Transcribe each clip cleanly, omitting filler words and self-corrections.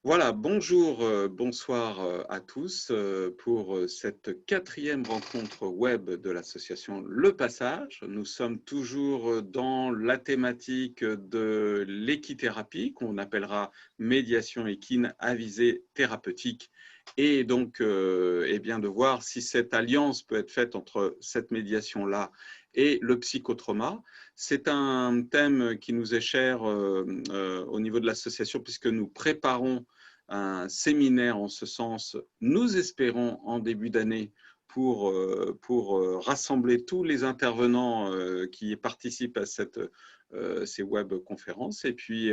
Voilà, bonjour, bonsoir à tous pour cette quatrième rencontre web de l'association Le Passage. Nous sommes toujours dans la thématique de l'équithérapie qu'on appellera médiation équine à visée thérapeutique et donc eh bien de voir si cette alliance peut être faite entre cette médiation-là et le psychotrauma. C'est un thème qui nous est cher au niveau de l'association puisque nous préparons un séminaire en ce sens, nous espérons en début d'année, pour rassembler tous les intervenants qui participent à ces web-conférences. Et puis,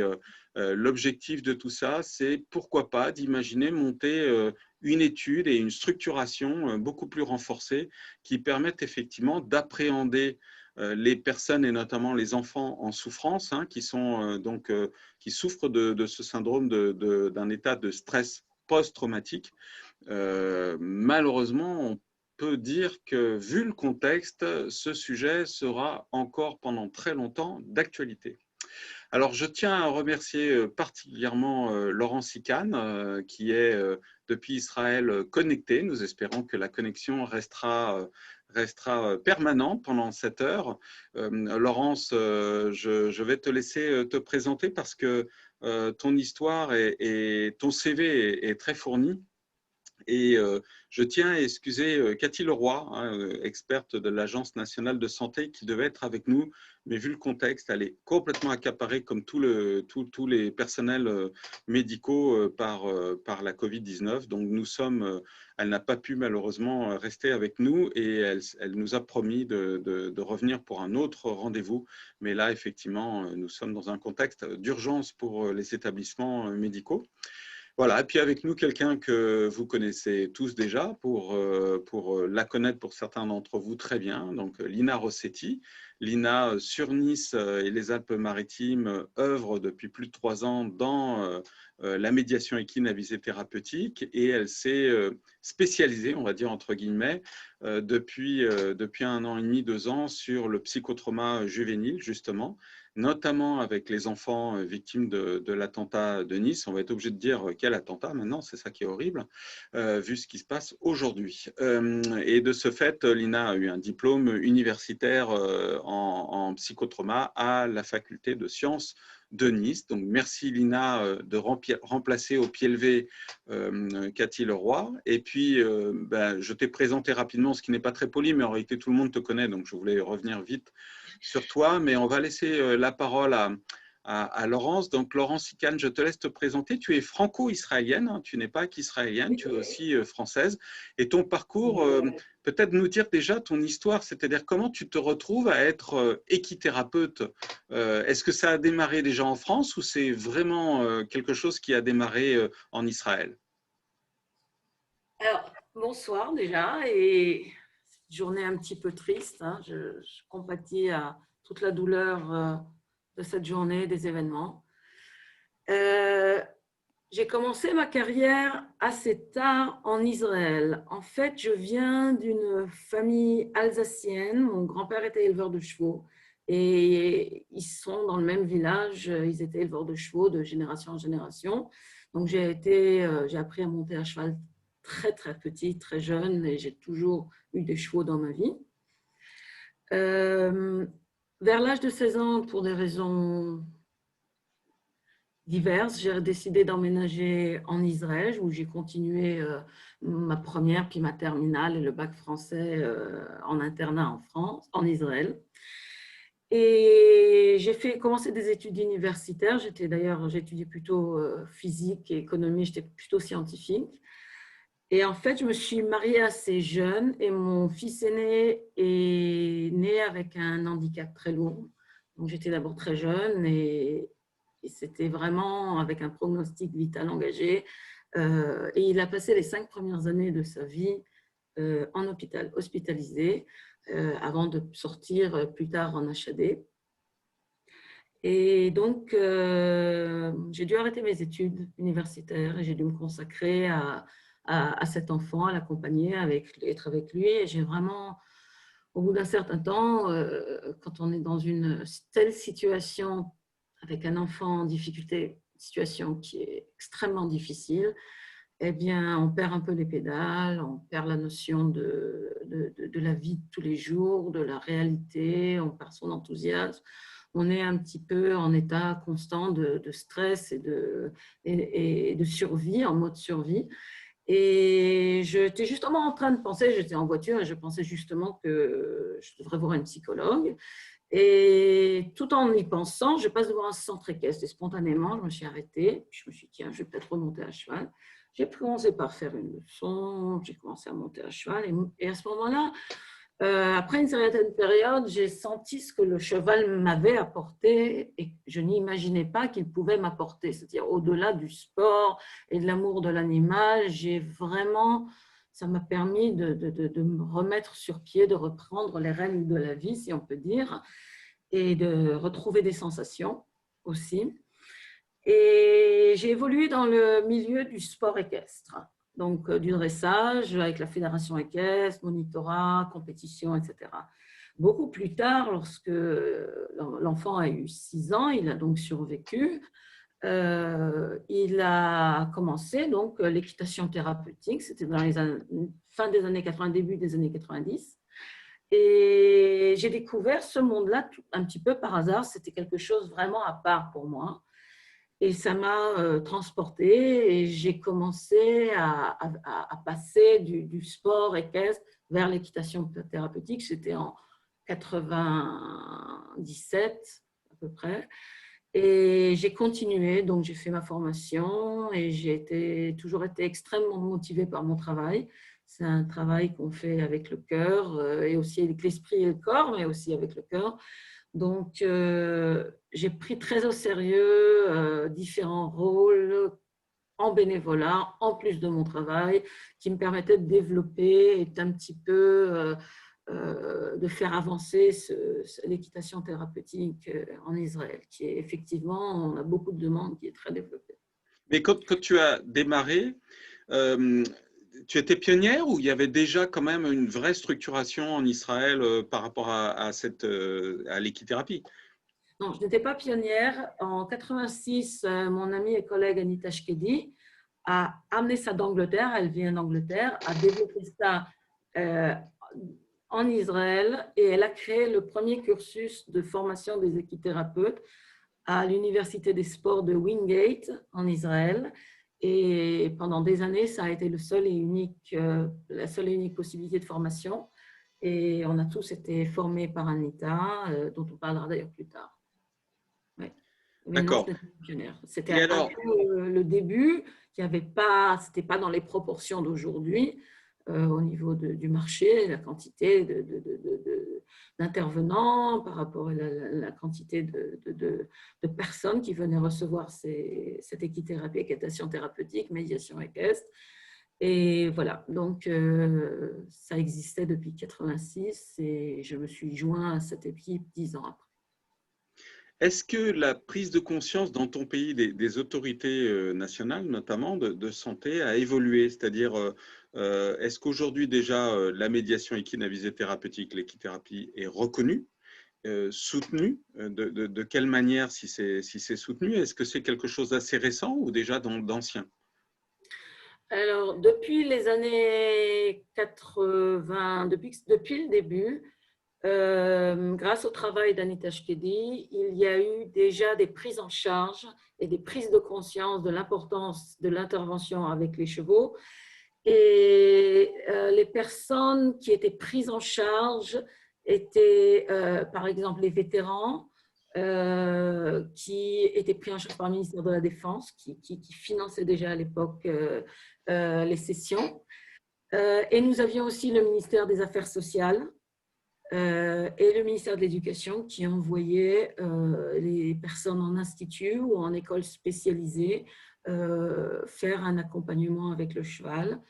l'objectif de tout ça, c'est pourquoi pas d'imaginer monter une étude et une structuration beaucoup plus renforcée qui permettent effectivement d'appréhender les personnes et notamment les enfants en souffrance, hein, qui souffrent de ce syndrome d'un état de stress post-traumatique. Malheureusement, on peut dire que, vu le contexte, ce sujet sera encore pendant très longtemps d'actualité. Alors, je tiens à remercier particulièrement Laurent Sicane, qui est depuis Israël connecté. Nous espérons que la connexion restera permanente pendant cette heure. Laurence, je vais te laisser te présenter parce que ton histoire et ton CV est très fourni. Et je tiens à excuser Cathy Leroy, hein, experte de l'Agence nationale de santé, qui devait être avec nous, mais vu le contexte, elle est complètement accaparée, comme tous les personnels médicaux, par la Covid-19. Donc elle n'a pas pu malheureusement rester avec nous et elle nous a promis de revenir pour un autre rendez-vous. Mais là, effectivement, nous sommes dans un contexte d'urgence pour les établissements médicaux. Voilà, et puis avec nous, quelqu'un que vous connaissez tous déjà, pour la connaître pour certains d'entre vous très bien, donc Lina Rossetti. Lina, sur Nice et les Alpes-Maritimes, œuvre depuis plus de 3 ans dans la médiation équine à visée thérapeutique et elle s'est spécialisée, on va dire entre guillemets, depuis 1 an et demi, 2 ans sur le psychotrauma juvénile, justement, notamment avec les enfants victimes de l'attentat de Nice. On va être obligé de dire quel attentat maintenant, c'est ça qui est horrible, vu ce qui se passe aujourd'hui. Et de ce fait, Lina a eu un diplôme universitaire en psychotrauma à la faculté de sciences de Nice. Donc merci Lina de remplacer au pied levé Cathy Leroy. Et puis, je t'ai présenté rapidement, ce qui n'est pas très poli, mais en réalité tout le monde te connaît, donc je voulais revenir vite sur toi, mais on va laisser la parole à Laurence. Donc, Laurence Sicane, je te laisse te présenter. Tu es franco-israélienne, hein, tu n'es pas qu'israélienne, tu es aussi française. Et ton parcours, peut-être nous dire déjà ton histoire, c'est-à-dire comment tu te retrouves à être équithérapeute. Est-ce que ça a démarré déjà en France ou c'est vraiment quelque chose qui a démarré en Israël? Alors, bonsoir déjà, et journée un petit peu triste, hein. Je compatis à toute la douleur de cette journée, des événements. J'ai commencé ma carrière assez tard en Israël. En fait, je viens d'une famille alsacienne. Mon grand-père était éleveur de chevaux et ils sont dans le même village. Ils étaient éleveurs de chevaux de génération en génération. Donc, j'ai appris à monter à cheval très, très petit, très jeune, et j'ai toujours eu des chevaux dans ma vie. Euh, Vers l'âge de 16 ans, pour des raisons diverses, j'ai décidé d'emménager en Israël, où j'ai continué ma première, puis ma terminale et le bac français en internat en France, en Israël. Et j'ai commencé des études universitaires. J'étudiais plutôt physique et économie, j'étais plutôt scientifique. Et en fait, je me suis mariée assez jeune et mon fils aîné est né avec un handicap très lourd. Donc, j'étais d'abord très jeune et c'était vraiment avec un pronostic vital engagé. Et il a passé les 5 premières années de sa vie en hôpital, hospitalisé, avant de sortir plus tard en HAD. Et donc, j'ai dû arrêter mes études universitaires et j'ai dû me consacrer à cet enfant, à l'accompagner, être avec lui. Et j'ai vraiment, au bout d'un certain temps, quand on est dans une telle situation avec un enfant en difficulté situation qui est extrêmement difficile, eh bien, on perd un peu les pédales, on perd la notion de la vie de tous les jours, de la réalité, on perd son enthousiasme. On est un petit peu en état constant de stress et de survie, en mode survie. Et j'étais justement en train de penser, j'étais en voiture et je pensais justement que je devrais voir une psychologue. Et tout en y pensant, je passe devant un centre équestre et spontanément, je me suis arrêtée. Je me suis dit, tiens, je vais peut-être remonter à cheval. J'ai commencé par faire une leçon, j'ai commencé à monter à cheval. Et à ce moment-là, après une certaine période, j'ai senti ce que le cheval m'avait apporté et je n'imaginais pas qu'il pouvait m'apporter. C'est-à-dire, au-delà du sport et de l'amour de l'animal, ça m'a permis de me remettre sur pied, de reprendre les règles de la vie, si on peut dire, et de retrouver des sensations aussi. Et j'ai évolué dans le milieu du sport équestre, donc du dressage avec la fédération équestre, monitorat, compétition, etc. Beaucoup plus tard, lorsque l'enfant a eu 6 ans, il a donc survécu, il a commencé donc l'équitation thérapeutique, c'était dans les fin des années 80, début des années 90. Et j'ai découvert ce monde-là un petit peu par hasard, c'était quelque chose vraiment à part pour moi. Et ça m'a transportée et j'ai commencé à passer du sport équestre vers l'équitation thérapeutique. C'était en 97 à peu près. Et j'ai continué, donc j'ai fait ma formation et j'ai toujours été extrêmement motivée par mon travail. C'est un travail qu'on fait avec le cœur et aussi avec l'esprit et le corps, mais aussi avec le cœur. Donc, j'ai pris très au sérieux différents rôles en bénévolat, en plus de mon travail, qui me permettaient de développer et d'un petit peu de faire avancer l'équitation thérapeutique en Israël, qui est effectivement, on a beaucoup de demandes, qui est très développée. Mais quand tu as démarré, tu étais pionnière ou il y avait déjà quand même une vraie structuration en Israël par rapport à l'équithérapie? Non, je n'étais pas pionnière. En 86, mon amie et collègue Anita Shkedi a amené ça d'Angleterre, elle vient d'Angleterre, a développé ça en Israël et elle a créé le premier cursus de formation des équithérapeutes à l'Université des sports de Wingate en Israël. Et pendant des années, ça a été la seule et unique possibilité de formation. Et on a tous été formés par Anita, dont on parlera d'ailleurs plus tard. Ouais. Mais non, je n'étais pas pionnière. C'était un peu le début, ce n'était pas dans les proportions d'aujourd'hui. Au niveau du marché, la quantité d'intervenants par rapport à la quantité de personnes qui venaient recevoir cette équithérapie, équitation thérapeutique, médiation équestre. Et voilà, donc ça existait depuis 1986 et je me suis joint à cette équipe 10 ans après. Est-ce que la prise de conscience dans ton pays des autorités nationales, notamment de santé, a évolué? C'est-à-dire, est-ce qu'aujourd'hui déjà la médiation équine à visée thérapeutique, l'équithérapie, est reconnue, soutenue? De quelle manière, si c'est soutenu? Est-ce que c'est quelque chose d'assez récent ou déjà d'ancien? Alors, depuis les années 80, depuis le début, grâce au travail d'Anita Shkedi, il y a eu déjà des prises en charge et des prises de conscience de l'importance de l'intervention avec les chevaux. Et les personnes qui étaient prises en charge étaient, par exemple, les vétérans qui étaient pris en charge par le ministère de la Défense, qui finançait déjà à l'époque les sessions. Et nous avions aussi le ministère des Affaires sociales et le ministère de l'Éducation qui envoyait les personnes en institut ou en école spécialisée faire un accompagnement avec le cheval.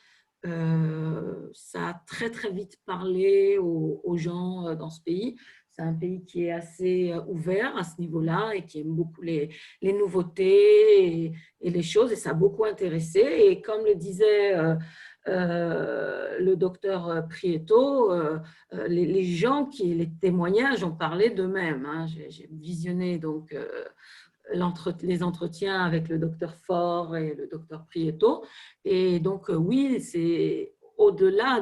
Ça a très très vite parlé aux gens dans ce pays. C'est un pays qui est assez ouvert à ce niveau-là et qui aime beaucoup les nouveautés et les choses, et ça a beaucoup intéressé. Et comme le disait le docteur Prieto, les témoignages ont parlé d'eux-mêmes. Hein. J'ai visionné donc les entretiens avec le docteur Faure et le docteur Prieto. Et donc, oui, c'est au-delà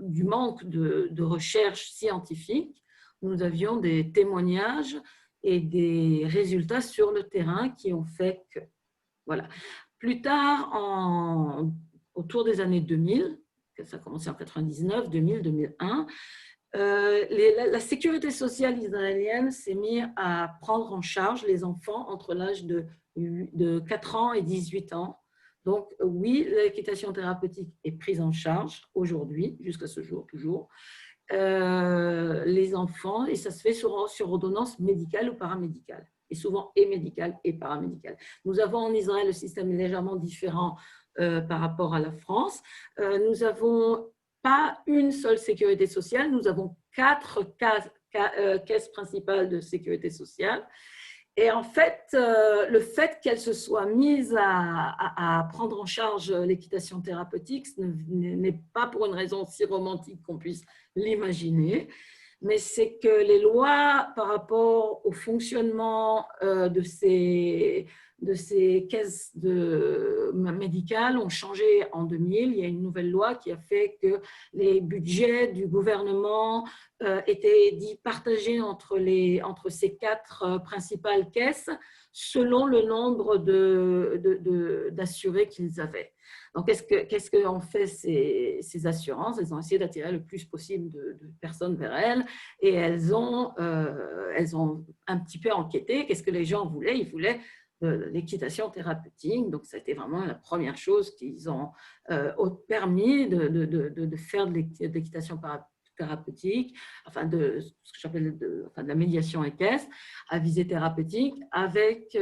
du manque de recherche scientifique, nous avions des témoignages et des résultats sur le terrain qui ont fait que… Voilà. Plus tard, autour des années 2000, ça a commencé en 99, 2000, 2001, la sécurité sociale israélienne s'est mise à prendre en charge les enfants entre l'âge de 4 ans et 18 ans. Donc, oui, l'équitation thérapeutique est prise en charge aujourd'hui, jusqu'à ce jour, toujours. Les enfants, et ça se fait sur ordonnance médicale ou paramédicale, et souvent et médicale et paramédicale. Nous avons en Israël le système est légèrement différent par rapport à la France. Nous n'avons pas une seule sécurité sociale, nous avons 4 caisses principales de sécurité sociale. Et en fait, le fait qu'elle se soit mise à prendre en charge l'équitation thérapeutique n'est pas pour une raison si romantique qu'on puisse l'imaginer, mais c'est que les lois par rapport au fonctionnement de ces caisses médicales ont changé en 2000. Il y a une nouvelle loi qui a fait que les budgets du gouvernement étaient partagés entre ces 4 principales caisses selon le nombre d'assurés qu'ils avaient. Donc, qu'est-ce qu'ont fait ces assurances? Elles ont essayé d'attirer le plus possible de personnes vers elles et elles ont un petit peu enquêté. Qu'est-ce que les gens voulaient? Ils voulaient de l'équitation thérapeutique. Donc, ça a été vraiment la première chose qu'ils ont permis de faire de l'équitation thérapeutique, enfin de ce que j'appelle de la médiation équestre à visée thérapeutique, avec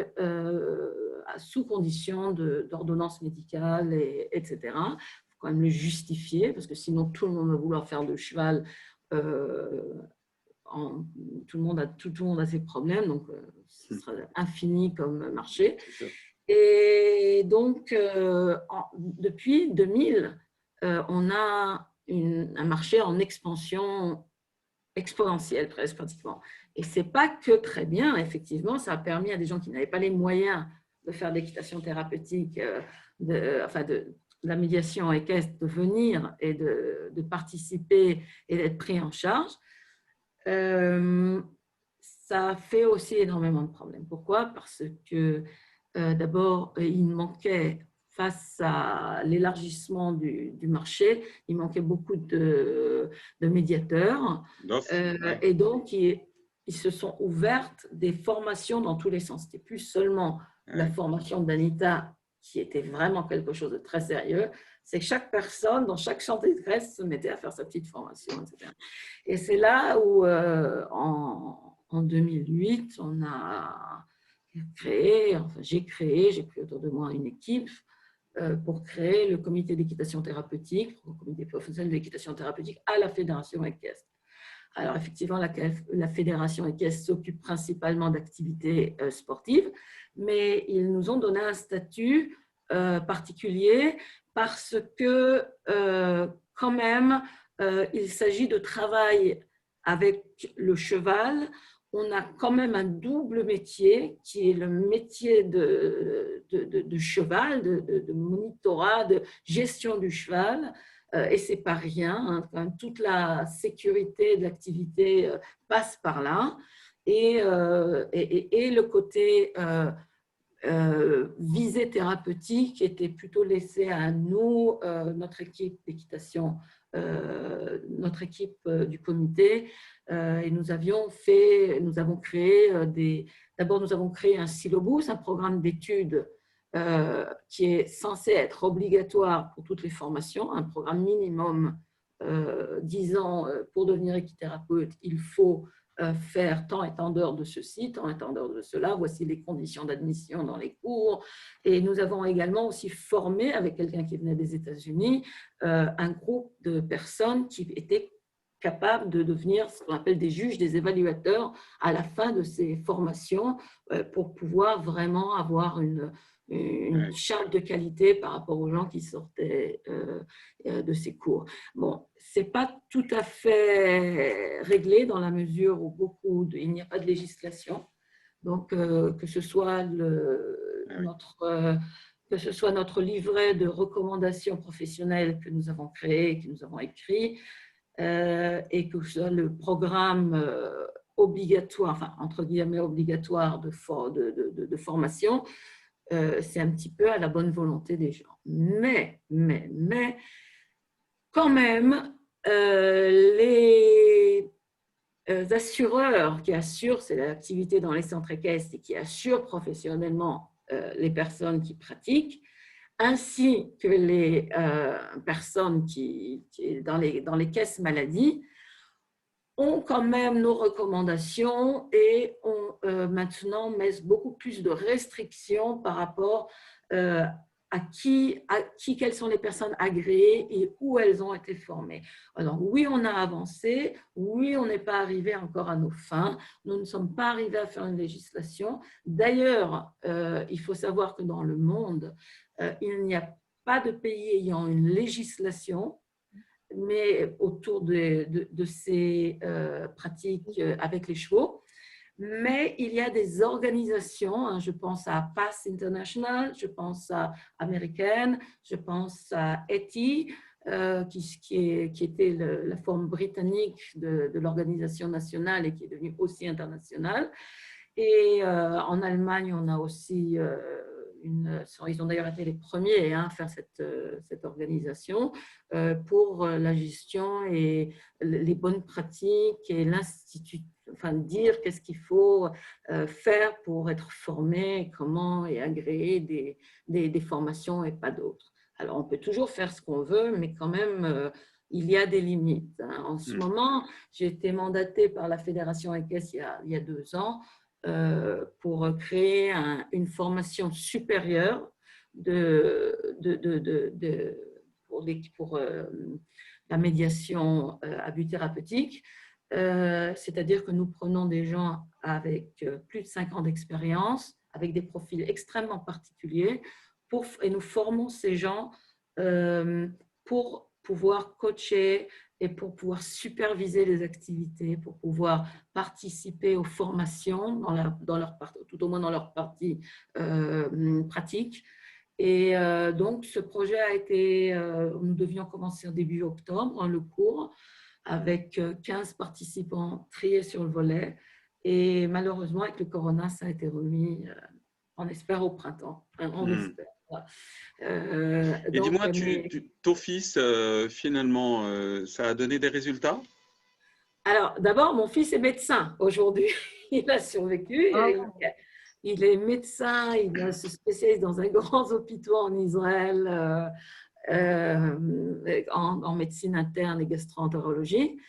sous condition d'ordonnance médicale, etc. Il faut quand même le justifier, parce que sinon tout le monde va vouloir faire de cheval. Tout le monde a ses problèmes, donc ce sera infini comme marché. Et donc, depuis 2000, on a un marché en expansion exponentielle, presque pratiquement. Et ce n'est pas que très bien, effectivement, ça a permis à des gens qui n'avaient pas les moyens de faire de l'équitation thérapeutique, de la médiation équestre, de venir et de participer et d'être pris en charge. Ça fait aussi énormément de problèmes. Pourquoi? Parce que d'abord, il manquait, face à l'élargissement du marché, il manquait beaucoup de médiateurs. Et donc, ils se sont ouvertes des formations dans tous les sens. C'était plus seulement la formation d'Anita, qui était vraiment quelque chose de très sérieux. C'est que chaque personne, dans chaque chantier de Grèce, se mettait à faire sa petite formation, etc. Et c'est là où, en 2008, on a j'ai pris autour de moi une équipe pour créer le comité d'équitation thérapeutique, le comité professionnel d'équitation thérapeutique à la Fédération équestre. Alors, effectivement, la Fédération équestre s'occupe principalement d'activités sportives, mais ils nous ont donné un statut particulier parce que, quand même, il s'agit de travail avec le cheval. On a quand même un double métier qui est le métier de cheval, de monitorat, de gestion du cheval. Et ce n'est pas rien, hein, quand même, toute la sécurité de l'activité passe par là. Et le côté visée thérapeutique était plutôt laissé à nous, notre équipe d'équitation, notre équipe du comité. Et nous avons créé d'abord nous avons créé un syllabus, un programme d'études qui est censé être obligatoire pour toutes les formations, un programme minimum 10 ans pour devenir équithérapeute. Il faut faire tant et tant d'heures de ceci, tant et tant d'heures de cela. Voici les conditions d'admission dans les cours. Et nous avons également aussi formé, avec quelqu'un qui venait des États-Unis, un groupe de personnes qui étaient capables de devenir ce qu'on appelle des juges, des évaluateurs à la fin de ces formations pour pouvoir vraiment avoir une charte de qualité par rapport aux gens qui sortaient de ces cours. Bon, ce n'est pas tout à fait réglé dans la mesure où il n'y a pas de législation. Donc, que ce soit notre livret de recommandations professionnelles que nous avons créé, que nous avons écrit, et que ce soit le programme obligatoire, enfin, entre guillemets obligatoire de formation, c'est un petit peu à la bonne volonté des gens. Mais quand même, les assureurs qui assurent, c'est l'activité dans les centres équestres et qui assurent professionnellement les personnes qui pratiquent, ainsi que les personnes qui dans les caisses maladie, ont quand même nos recommandations et on maintenant met beaucoup plus de restrictions par rapport à quelles sont les personnes agréées et où elles ont été formées. Alors oui, on a avancé, oui, on n'est pas arrivé encore à nos fins, nous ne sommes pas arrivés à faire une législation. D'ailleurs, il faut savoir que dans le monde, il n'y a pas de pays ayant une législation, mais autour de ces pratiques avec les chevaux. Mais il y a des organisations, hein, je pense à PASS International, je pense à American, je pense à ETI, qui était la forme britannique de l'organisation nationale et qui est devenue aussi internationale. Et en Allemagne, on a aussi ils ont d'ailleurs été les premiers à faire cette organisation pour la gestion et les bonnes pratiques et l'institut, enfin dire qu'est-ce qu'il faut faire pour être formé, comment et agréer des formations et pas d'autres. Alors on peut toujours faire ce qu'on veut, mais quand même il y a des limites. En ce moment, j'ai été mandatée par la Fédération équestre il y a 2 ans pour créer une formation supérieure pour la médiation à but thérapeutique. C'est-à-dire que nous prenons des gens avec plus de 5 ans d'expérience, avec des profils extrêmement particuliers, et nous formons ces gens pour pouvoir coacher et pour pouvoir superviser les activités, pour pouvoir participer aux formations, tout au moins dans leur partie pratique. Et donc, ce projet a été, nous devions commencer en début octobre, le cours, avec 15 participants triés sur le volet. Et malheureusement, avec le corona, ça a été remis, on espère, au printemps. On espère. Voilà. Et dis-moi, ton fils, finalement, ça a donné des résultats? Alors, d'abord, mon fils est médecin aujourd'hui. Il a survécu. Il est médecin, il se spécialise dans un grand hôpital en Israël en médecine interne et gastro-entérologie.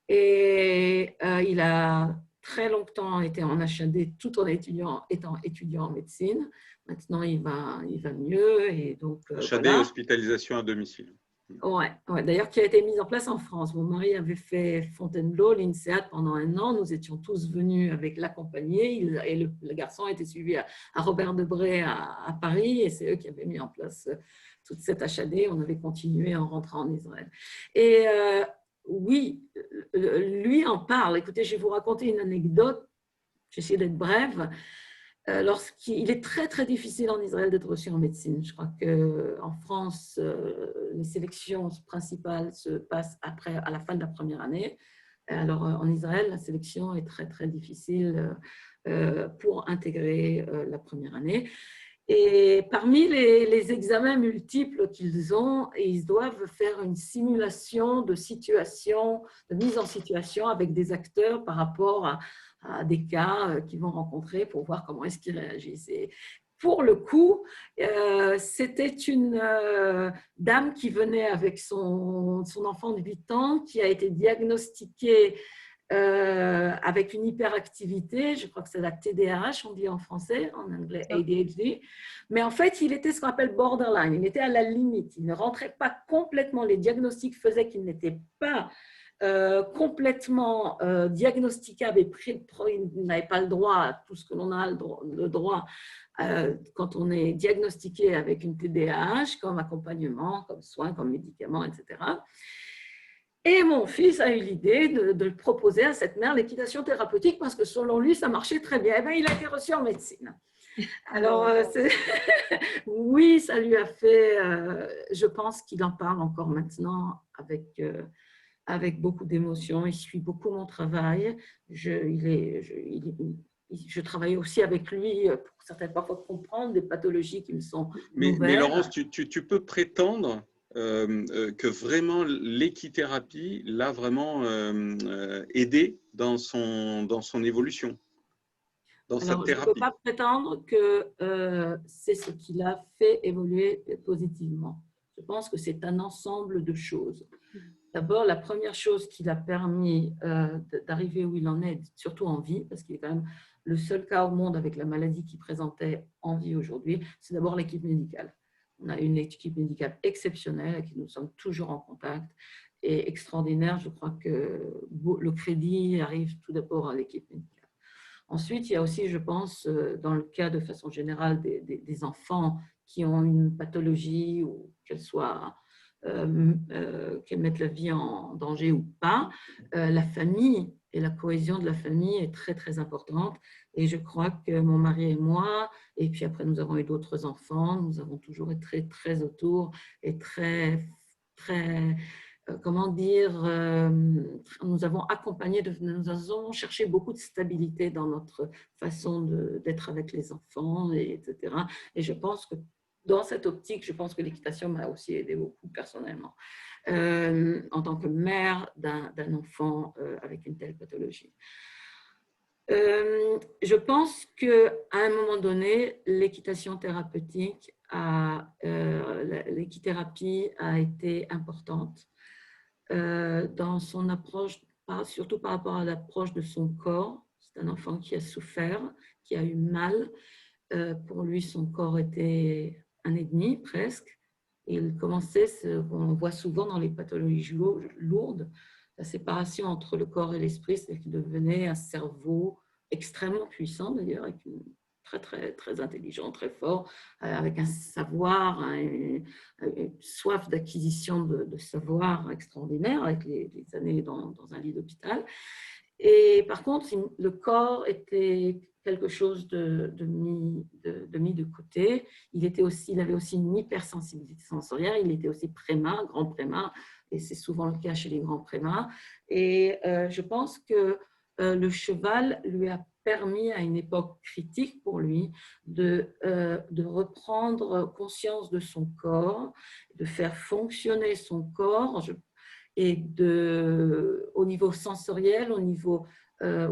Et il a très longtemps été en HAD tout en étant étudiant en médecine. Maintenant, il va mieux. Et donc, HAD, voilà. hospitalisation à domicile. Ouais. D'ailleurs, qui a été mise en place en France. Mon mari avait fait Fontainebleau, l'INSEAD pendant 1 an. Nous étions tous venus avec l'accompagné. Et le garçon a été suivi à Robert Debré à Paris. Et c'est eux qui avaient mis en place toute cette HAD. On avait continué en rentrant en Israël. Et oui, lui en parle. Écoutez, je vais vous raconter une anecdote. J'essaie d'être brève. Il est très, très difficile en Israël d'être reçu en médecine. Je crois qu'en France, les sélections principales se passent à la fin de la première année. Alors, en Israël, la sélection est très, très difficile pour intégrer la première année. Et parmi les examens multiples qu'ils ont, ils doivent faire une simulation de situation, de mise en situation avec des acteurs par rapport à des cas qu'ils vont rencontrer pour voir comment est-ce qu'ils réagissent. Et pour le coup, c'était une dame qui venait avec son enfant de 8 ans qui a été diagnostiquée avec une hyperactivité, je crois que c'est la TDAH, on dit en français, en anglais ADHD, mais en fait, il était ce qu'on appelle borderline, il était à la limite, il ne rentrait pas complètement, les diagnostics faisaient qu'il n'était pas complètement diagnosticable et il n'avait pas le droit à tout ce que l'on a le droit quand on est diagnostiqué avec une TDAH, comme accompagnement, comme soins, comme médicaments, etc. Et mon fils a eu l'idée de le proposer à cette mère l'équitation thérapeutique parce que selon lui, ça marchait très bien. Et bien, il a été reçu en médecine. Alors, oui, ça lui a fait, je pense qu'il en parle encore maintenant avec beaucoup d'émotion. Il suit beaucoup mon travail. Je travaille aussi avec lui pour certaines parfois comprendre des pathologies qui me sont Mais nouvelles. Laurence, tu peux prétendre que vraiment l'équithérapie l'a vraiment aidé dans son évolution, dans sa Alors, je ne peux thérapie. pas prétendre que c'est ce qui l'a fait évoluer positivement. Je pense que c'est un ensemble de choses. D'abord, la première chose qui l'a permis d'arriver où il en est, surtout en vie, parce qu'il est quand même le seul cas au monde avec la maladie qu'il présentait en vie aujourd'hui, c'est d'abord l'équipe médicale. On a une équipe médicale exceptionnelle avec qui nous sommes toujours en contact et extraordinaire. Je crois que le crédit arrive tout d'abord à l'équipe médicale. Ensuite, il y a aussi, je pense, dans le cas de façon générale des enfants qui ont une pathologie ou qu'elles mettent la vie en danger ou pas, la famille et la cohésion de la famille est très, très importante. Et je crois que mon mari et moi, et puis après nous avons eu d'autres enfants, nous avons toujours été très, très autour et très, très comment dire, nous avons accompagné, nous avons cherché beaucoup de stabilité dans notre façon d'être avec les enfants, etc. Et je pense que dans cette optique, je pense que l'équitation m'a aussi aidé beaucoup personnellement, en tant que mère d'un enfant avec une telle pathologie. Je pense qu'à un moment donné, l'équitation thérapeutique, l'équithérapie a été importante dans son approche, surtout par rapport à l'approche de son corps. C'est un enfant qui a souffert, qui a eu mal. Pour lui, son corps était un ennemi presque. Et il commençait, on voit souvent dans les pathologies lourdes, la séparation entre le corps et l'esprit, c'est qu'il devenait un cerveau extrêmement puissant d'ailleurs, avec une très, très, très intelligent, très fort, avec un savoir, une soif d'acquisition de savoir extraordinaire, avec les années dans un lit d'hôpital. Et par contre, le corps était quelque chose de mis de côté. Il avait aussi une hypersensibilité sensorielle, il était aussi prémat, grand prémat, et c'est souvent le cas chez les grands prémats. Et je pense que le cheval lui a permis à une époque critique pour lui de reprendre conscience de son corps, de faire fonctionner son corps. Et au niveau sensoriel, au niveau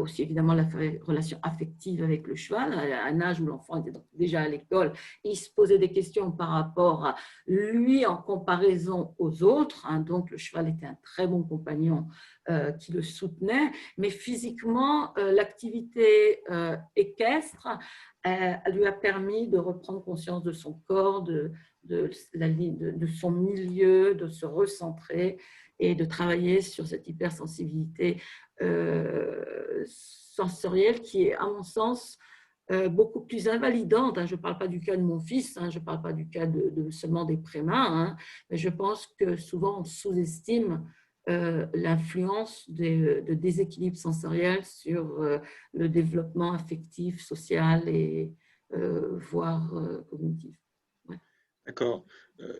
aussi évidemment la relation affective avec le cheval, à un âge où l'enfant était déjà à l'école, il se posait des questions par rapport à lui en comparaison aux autres, hein, donc le cheval était un très bon compagnon qui le soutenait, mais physiquement, l'activité équestre lui a permis de reprendre conscience de son corps, de son milieu, de se recentrer et de travailler sur cette hypersensibilité sensorielle qui est, à mon sens, beaucoup plus invalidante. Hein. Je ne parle pas du cas de mon fils, hein, je ne parle pas du cas seulement des prémats, hein, mais je pense que souvent on sous-estime l'influence de déséquilibre sensoriel sur le développement affectif, social et voire cognitif. Ouais. D'accord.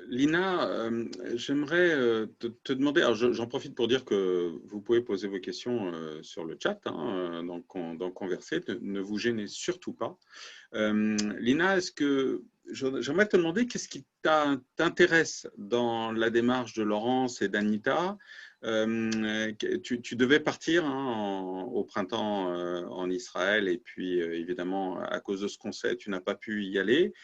Lina, j'aimerais te demander, alors j'en profite pour dire que vous pouvez poser vos questions sur le chat, hein, dans Converser, ne vous gênez surtout pas. Lina, j'aimerais te demander qu'est-ce qui t'intéresse dans la démarche de Laurence et d'Anita. Tu devais partir, hein, au printemps en Israël et puis évidemment à cause de ce qu'on sait, tu n'as pas pu y aller.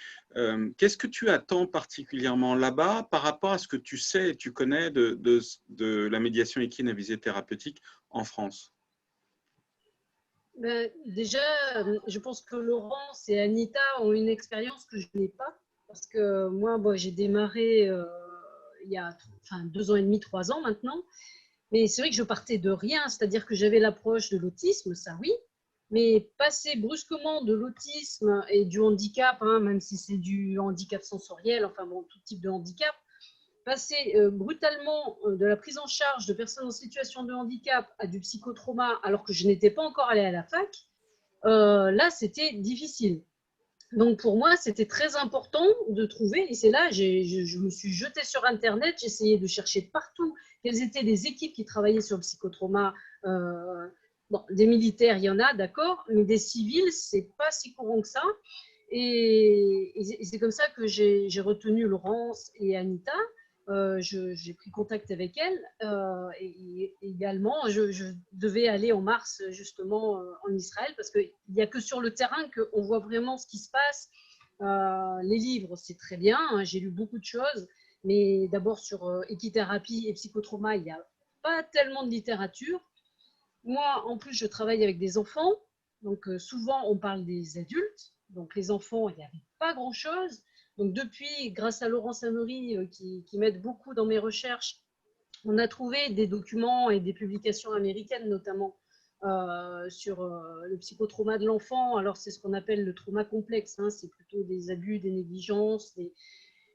Qu'est-ce que tu attends particulièrement là-bas par rapport à ce que tu sais et tu connais de la médiation équine à visée thérapeutique en France? Déjà, je pense que Laurence et Anita ont une expérience que je n'ai pas, parce que moi, j'ai démarré il y a 2 ans et demi, 3 ans maintenant, mais c'est vrai que je partais de rien, c'est-à-dire que j'avais l'approche de l'autisme, ça oui, mais passer brusquement de l'autisme et du handicap, hein, même si c'est du handicap sensoriel, enfin bon, tout type de handicap, passer brutalement de la prise en charge de personnes en situation de handicap à du psychotrauma alors que je n'étais pas encore allée à la fac, là, c'était difficile. Donc, pour moi, c'était très important de trouver, et c'est là, je me suis jetée sur Internet, j'essayais de chercher partout quelles étaient les équipes qui travaillaient sur le psychotrauma. Bon, des militaires, il y en a, d'accord, mais des civils, c'est pas si courant que ça. Et c'est comme ça que j'ai retenu Laurence et Anita. J'ai pris contact avec elles et également je devais aller en mars justement en Israël parce qu'il n'y a que sur le terrain qu'on voit vraiment ce qui se passe. Les livres, c'est très bien, hein, j'ai lu beaucoup de choses, mais d'abord sur équithérapie et psychotrauma, il n'y a pas tellement de littérature. Moi, en plus, je travaille avec des enfants, donc souvent on parle des adultes, donc les enfants, il n'y avait pas grand-chose. Donc depuis, grâce à Laurence Amery qui m'aide beaucoup dans mes recherches, on a trouvé des documents et des publications américaines notamment sur le psychotrauma de l'enfant. Alors c'est ce qu'on appelle le trauma complexe, hein, c'est plutôt des abus, des négligences,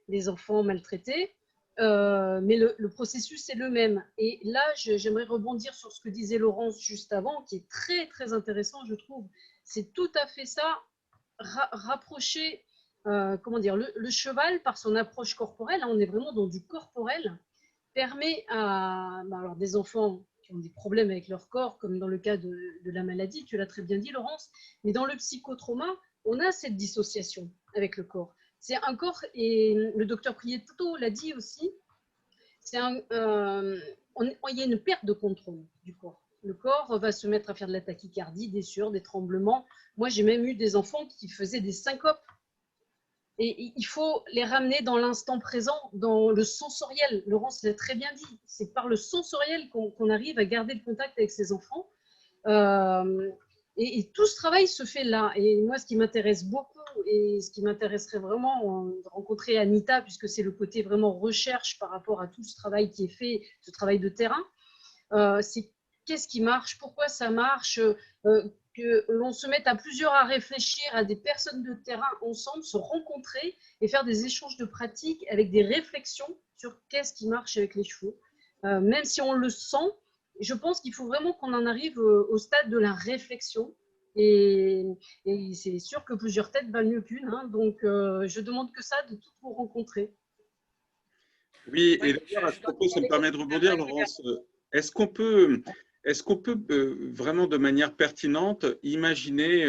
des enfants maltraités. Mais le processus est le même. Et là, j'aimerais rebondir sur ce que disait Laurence juste avant, qui est très très intéressant, je trouve. C'est tout à fait ça, rapprocher comment dire, le cheval, par son approche corporelle, là, on est vraiment dans du corporel, permet à alors des enfants qui ont des problèmes avec leur corps, comme dans le cas de la maladie, tu l'as très bien dit, Laurence, mais dans le psychotrauma, on a cette dissociation avec le corps. C'est un corps, et le docteur Prieto l'a dit aussi, il y a une perte de contrôle du corps. Le corps va se mettre à faire de la tachycardie, des sueurs, des tremblements. Moi, j'ai même eu des enfants qui faisaient des syncopes. Et il faut les ramener dans l'instant présent, dans le sensoriel. Laurence l'a très bien dit. C'est par le sensoriel qu'on arrive à garder le contact avec ses enfants. Et tout ce travail se fait là. Et moi, ce qui m'intéresse beaucoup, et ce qui m'intéresserait vraiment de rencontrer Anita, puisque c'est le côté vraiment recherche par rapport à tout ce travail qui est fait, ce travail de terrain, c'est qu'est-ce qui marche, pourquoi ça marche, que l'on se mette à plusieurs à réfléchir, à des personnes de terrain ensemble, se rencontrer et faire des échanges de pratiques avec des réflexions sur qu'est-ce qui marche avec les chevaux. Même si on le sent, je pense qu'il faut vraiment qu'on en arrive au stade de la réflexion. Et c'est sûr que plusieurs têtes valent mieux qu'une. Hein, donc, je demande que ça de toutes vous rencontrer. Oui, et d'ailleurs, à ce propos, ça me permet de rebondir, Laurence. Est-ce qu'on peut vraiment de manière pertinente imaginer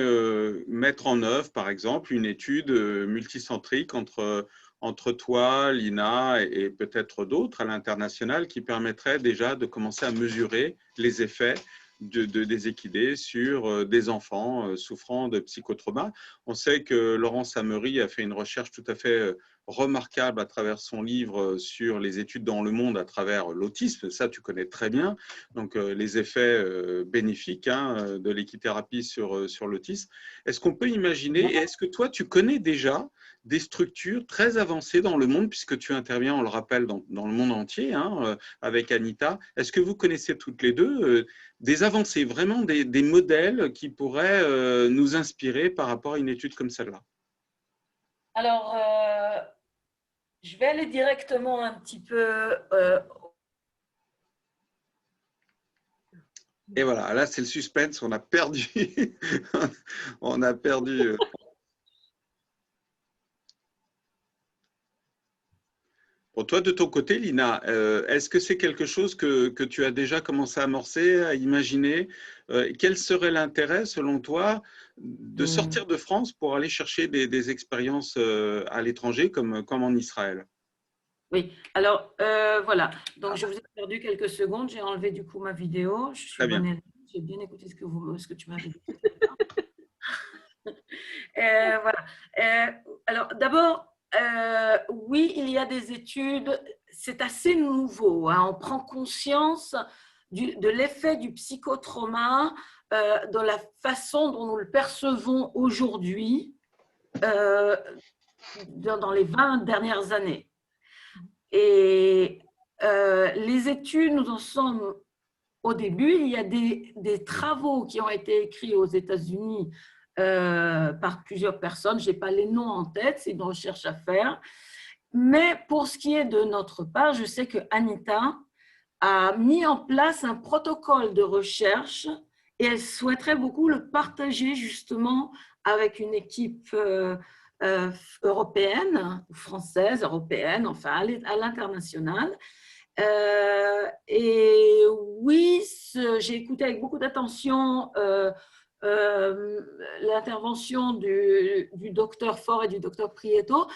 mettre en œuvre, par exemple, une étude multicentrique entre toi, Lina et peut-être d'autres à l'international qui permettrait déjà de commencer à mesurer les effets des équidés sur des enfants souffrant de psychotrauma. On sait que Laurence Amery a fait une recherche tout à fait remarquable à travers son livre sur les études dans le monde à travers l'autisme. Ça, tu connais très bien. Donc, les effets bénéfiques de l'équithérapie sur l'autisme. Est-ce qu'on peut imaginer, est-ce que toi, tu connais déjà des structures très avancées dans le monde, puisque tu interviens, on le rappelle, dans le monde entier, avec Anita. Est-ce que vous connaissez toutes les deux des avancées, vraiment des modèles qui pourraient nous inspirer par rapport à une étude comme celle-là? Alors, je vais aller directement un petit peu… Et voilà, là, c'est le suspense, on a perdu. On a perdu… Pour toi, de ton côté, Lina, est-ce que c'est quelque chose que tu as déjà commencé à amorcer, à imaginer? Quel serait l'intérêt, selon toi, de sortir de France pour aller chercher des expériences à l'étranger, comme en Israël? Oui, alors voilà. Donc, je vous ai perdu quelques secondes. J'ai enlevé du coup ma vidéo. Je suis Très bien. J'ai bien écouté ce que tu m'avais dit. Voilà. Alors, d'abord, oui, il y a des études, c'est assez nouveau. Hein, on prend conscience de l'effet du psychotrauma dans la façon dont nous le percevons aujourd'hui dans les 20 dernières années. Et les études, nous en sommes au début. Il y a des travaux qui ont été écrits aux États-Unis par plusieurs personnes. Je n'ai pas les noms en tête, c'est une recherche à faire. Mais pour ce qui est de notre part, je sais que Anita a mis en place un protocole de recherche et elle souhaiterait beaucoup le partager justement avec une équipe européenne, française, européenne, enfin à l'international. Et oui, j'ai écouté avec beaucoup d'attention l'intervention du docteur Faure et du docteur Prieto.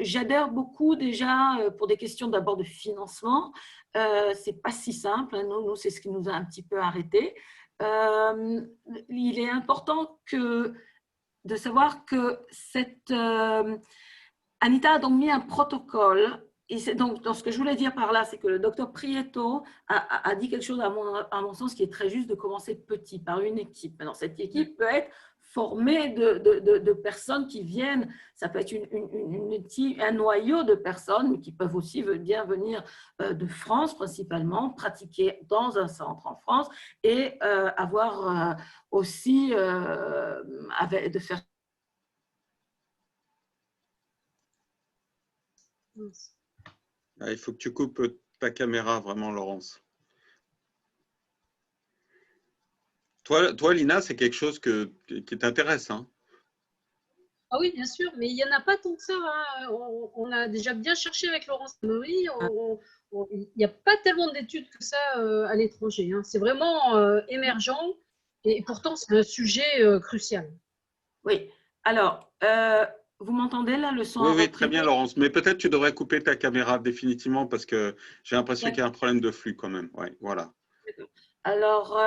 J'adhère beaucoup déjà pour des questions d'abord de financement. C'est pas si simple, hein. Nous, c'est ce qui nous a un petit peu arrêtés. Il est important de savoir que Anita a donc mis un protocole. Et donc, dans ce que je voulais dire par là, c'est que le docteur Prieto a dit quelque chose, à mon sens, qui est très juste, de commencer petit, par une équipe. Maintenant, cette équipe peut être formée de personnes qui viennent, ça peut être un noyau de personnes, mais qui peuvent aussi bien venir de France principalement, pratiquer dans un centre en France et avoir aussi de faire. Il faut que tu coupes ta caméra, vraiment, Laurence. Toi, Lina, c'est quelque chose qui t'intéresse, hein? Ah oui, bien sûr, mais il n'y en a pas tant que ça, hein. On a déjà bien cherché avec Laurence Marie. Il n'y a pas tellement d'études que ça à l'étranger, hein. C'est vraiment émergent et pourtant c'est un sujet crucial. Oui, alors, vous m'entendez là, le son? Oui, très bien, Laurence. Mais peut-être tu devrais couper ta caméra définitivement parce que j'ai l'impression qu'il y a un problème de flux quand même. Ouais, voilà. Alors,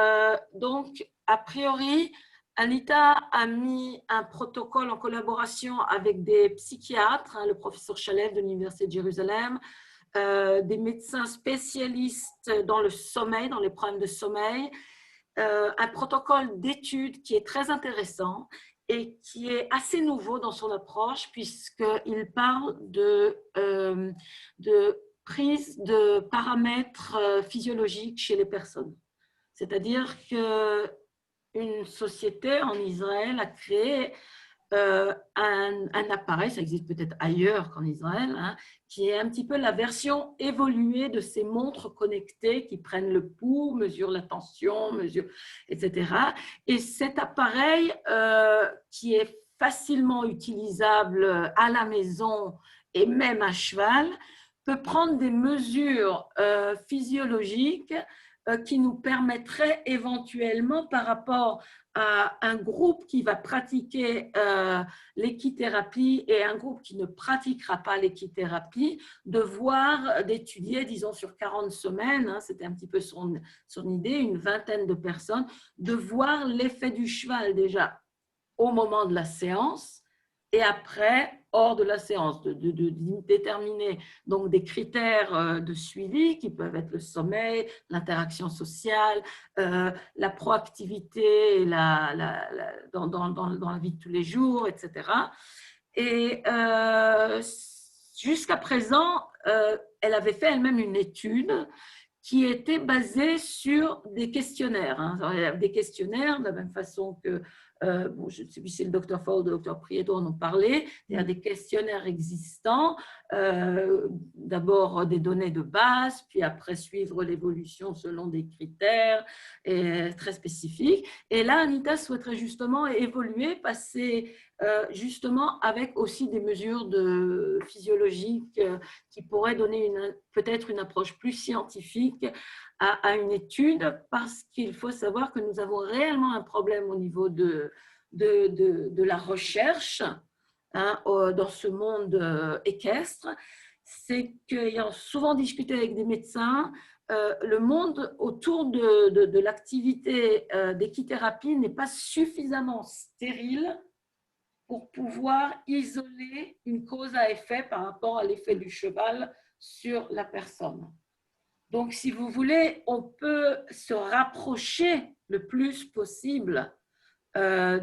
donc, a priori, Anita a mis un protocole en collaboration avec des psychiatres, hein, le professeur Chalev de l'Université de Jérusalem, des médecins spécialistes dans le sommeil, dans les problèmes de sommeil, un protocole d'études qui est très intéressant et qui est assez nouveau dans son approche puisqu'il parle de prise de paramètres physiologiques chez les personnes. C'est-à-dire qu'une société en Israël a créé un appareil, ça existe peut-être ailleurs qu'en Israël, hein, qui est un petit peu la version évoluée de ces montres connectées qui prennent le pouls, mesurent la tension, etc. Et cet appareil qui est facilement utilisable à la maison et même à cheval, peut prendre des mesures physiologiques qui nous permettraient éventuellement par rapport à un groupe qui va pratiquer l'équithérapie et un groupe qui ne pratiquera pas l'équithérapie, d'étudier, disons, sur 40 semaines, hein, c'était un petit peu son idée, une vingtaine de personnes, de voir l'effet du cheval déjà au moment de la séance et après, hors de la séance, de déterminer donc des critères de suivi qui peuvent être le sommeil, l'interaction sociale, la proactivité dans la vie de tous les jours, etc. Et jusqu'à présent, elle avait fait elle-même une étude qui était basée sur des questionnaires. Hein. Des questionnaires, de la même façon que bon, je ne sais plus si c'est le docteur Faure ou le docteur Prieto en ont parlé, il y a des questionnaires existants, d'abord des données de base, puis après suivre l'évolution selon des critères très spécifiques. Et là, Anita souhaiterait justement évoluer, passer justement avec aussi des mesures physiologiques qui pourraient donner peut-être une approche plus scientifique à une étude, parce qu'il faut savoir que nous avons réellement un problème au niveau de la recherche, hein, dans ce monde équestre. C'est qu'ayant souvent discuté avec des médecins, le monde autour de l'activité d'équithérapie n'est pas suffisamment stérile pour pouvoir isoler une cause à effet par rapport à l'effet du cheval sur la personne. Donc, si vous voulez, on peut se rapprocher le plus possible d'une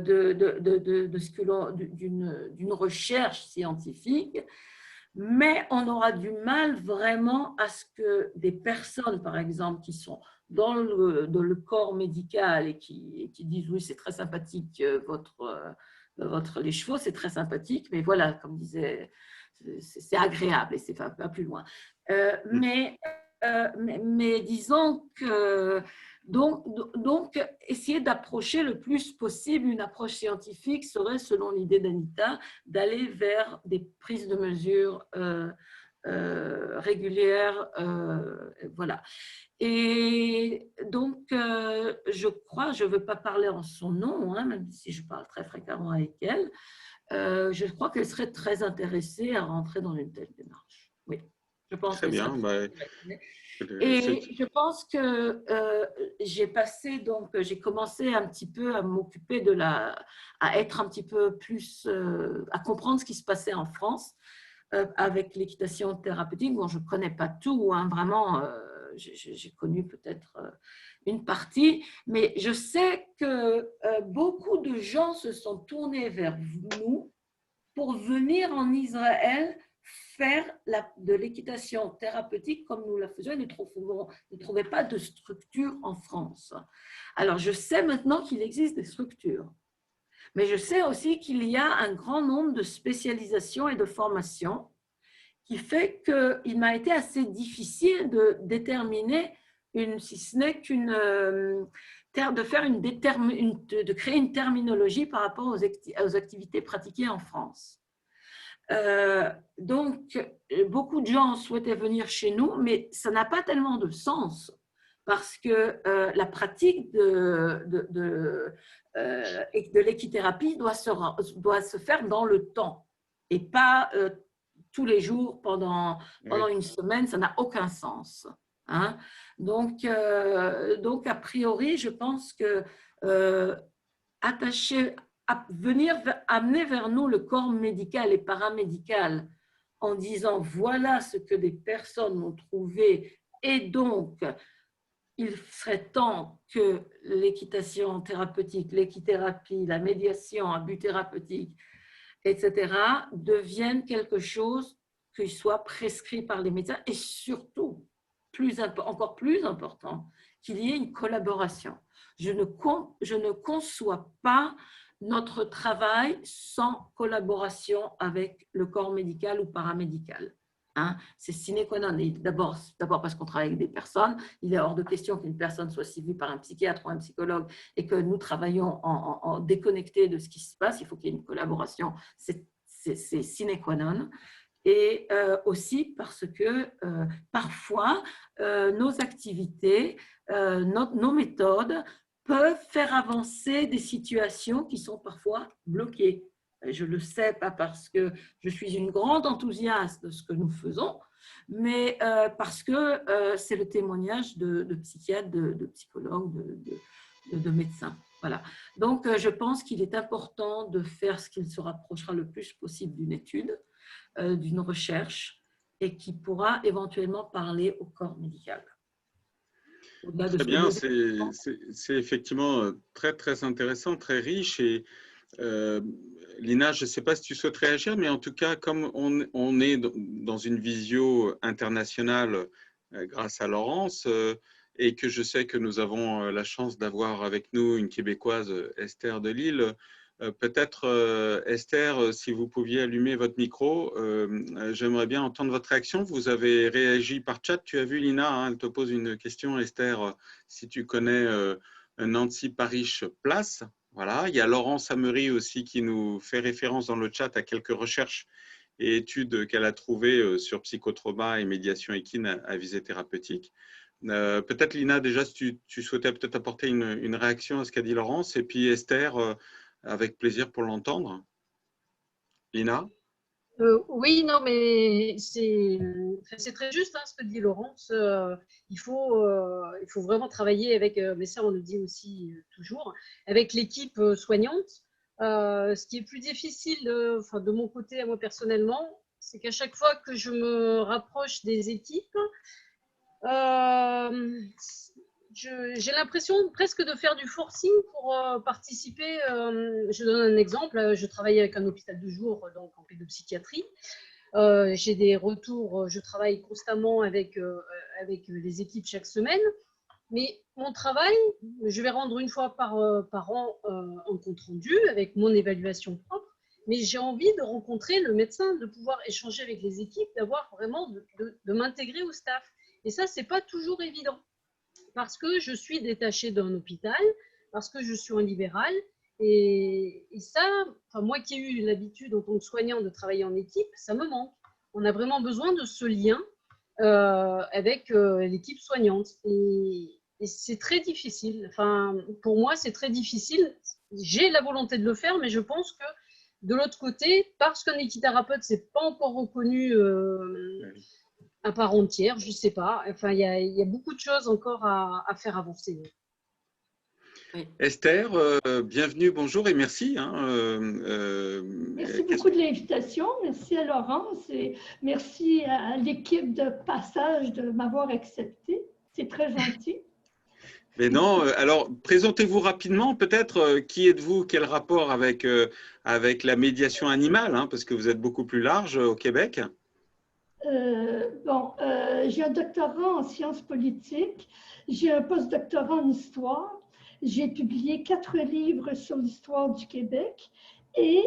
recherche scientifique, mais on aura du mal vraiment à ce que des personnes, par exemple, qui sont dans le corps médical et qui disent « oui, c'est très sympathique, les chevaux, c'est très sympathique, mais voilà, comme disait c'est agréable et c'est pas plus loin. Mais disons que donc essayer d'approcher le plus possible une approche scientifique serait, selon l'idée d'Anita, d'aller vers des prises de mesures régulières, voilà. Et donc, je crois, je ne veux pas parler en son nom, hein, même si je parle très fréquemment avec elle, je crois qu'elle serait très intéressée à rentrer dans une telle démarche. Oui, je pense Très qu'elle serait bien. très Bah, intéressée. Et je pense que j'ai commencé un petit peu à m'occuper à être un petit peu plus, à comprendre ce qui se passait en France avec l'équitation thérapeutique. Bon, je ne connais pas tout, hein, vraiment, j'ai connu peut-être une partie, mais je sais que beaucoup de gens se sont tournés vers nous pour venir en Israël faire de l'équitation thérapeutique comme nous la faisions. Nous ne trouvaient pas de structure en France. Alors, je sais maintenant qu'il existe des structures, mais je sais aussi qu'il y a un grand nombre de spécialisations et de formations qui fait qu'il m'a été assez difficile de déterminer, si ce n'est de créer une terminologie par rapport aux activités pratiquées en France. Donc, beaucoup de gens souhaitaient venir chez nous, mais ça n'a pas tellement de sens parce que la pratique de l'équithérapie doit se faire dans le temps et pas tous les jours pendant une semaine, ça n'a aucun sens. Hein? Donc, a priori, je pense que amener vers nous le corps médical et paramédical en disant voilà ce que des personnes ont trouvé et donc il serait temps que l'équitation thérapeutique, l'équithérapie, la médiation à but thérapeutique, etc., deviennent quelque chose qui soit prescrit par les médecins et surtout, encore plus important, qu'il y ait une collaboration. Je ne conçois pas notre travail sans collaboration avec le corps médical ou paramédical. Hein, c'est sine qua non. D'abord parce qu'on travaille avec des personnes, il est hors de question qu'une personne soit suivie par un psychiatre ou un psychologue et que nous travaillons en déconnecté de ce qui se passe. Il faut qu'il y ait une collaboration, c'est sine qua non. Et aussi parce que parfois, nos activités, nos méthodes peuvent faire avancer des situations qui sont parfois bloquées. Je le sais, pas parce que je suis une grande enthousiaste de ce que nous faisons, mais parce que c'est le témoignage de psychiatres, de psychologues, de médecins. Voilà. Donc, je pense qu'il est important de faire ce qui se rapprochera le plus possible d'une étude, d'une recherche, et qui pourra éventuellement parler au corps médical. Très bien, c'est effectivement très, très intéressant, très riche. Et Lina, je ne sais pas si tu souhaites réagir, mais en tout cas, comme on est dans une visio internationale grâce à Laurence, et que je sais que nous avons la chance d'avoir avec nous une Québécoise, Esther Delille, peut-être, Esther, si vous pouviez allumer votre micro, j'aimerais bien entendre votre réaction. Vous avez réagi par chat. Tu as vu, Lina, hein, elle te pose une question, Esther, si tu connais Nancy Parish Place. Voilà. Il y a Laurence Amery aussi qui nous fait référence dans le chat à quelques recherches et études qu'elle a trouvées sur psychotrauma et médiation équine à visée thérapeutique. Peut-être, Lina, déjà, si tu souhaitais peut-être apporter une réaction à ce qu'a dit Laurence, et puis Esther, avec plaisir pour l'entendre. Lina? Oui, non, mais c'est très juste hein, ce que dit Laurence. Il faut vraiment travailler avec, mais ça on le dit aussi toujours, avec l'équipe soignante. Ce qui est plus difficile de mon côté, à moi personnellement, c'est qu'à chaque fois que je me rapproche des équipes, j'ai l'impression presque de faire du forcing pour participer. Je donne un exemple. Je travaille avec un hôpital de jour, donc en pédopsychiatrie. J'ai des retours. Je travaille constamment avec les équipes chaque semaine. Mais mon travail, je vais rendre une fois par an un compte rendu avec mon évaluation propre. mais j'ai envie de rencontrer le médecin, de pouvoir échanger avec les équipes, d'avoir vraiment de m'intégrer au staff. Et ça, c'est pas toujours évident parce que je suis détachée d'un hôpital, parce que je suis en libéral. Et ça, enfin, moi qui ai eu l'habitude en tant que soignant de travailler en équipe, ça me manque. On a vraiment besoin de ce lien avec l'équipe soignante. Et c'est très difficile. Enfin, pour moi, c'est très difficile. J'ai la volonté de le faire, mais je pense que de l'autre côté, parce qu'un équithérapeute, c'est pas encore reconnu à part entière, je sais pas. Enfin, il y a beaucoup de choses encore à faire avancer. Oui. Esther, bienvenue, bonjour et merci. Merci beaucoup de l'invitation. Merci à Laurence et merci à l'équipe de passage de m'avoir accepté. C'est très gentil. Mais non, alors présentez-vous rapidement, peut-être, qui êtes-vous, quel rapport avec, avec la médiation animale, hein, parce que vous êtes beaucoup plus large au Québec. J'ai un doctorat en sciences politiques, j'ai un postdoctorat en histoire, j'ai publié 4 livres sur l'histoire du Québec et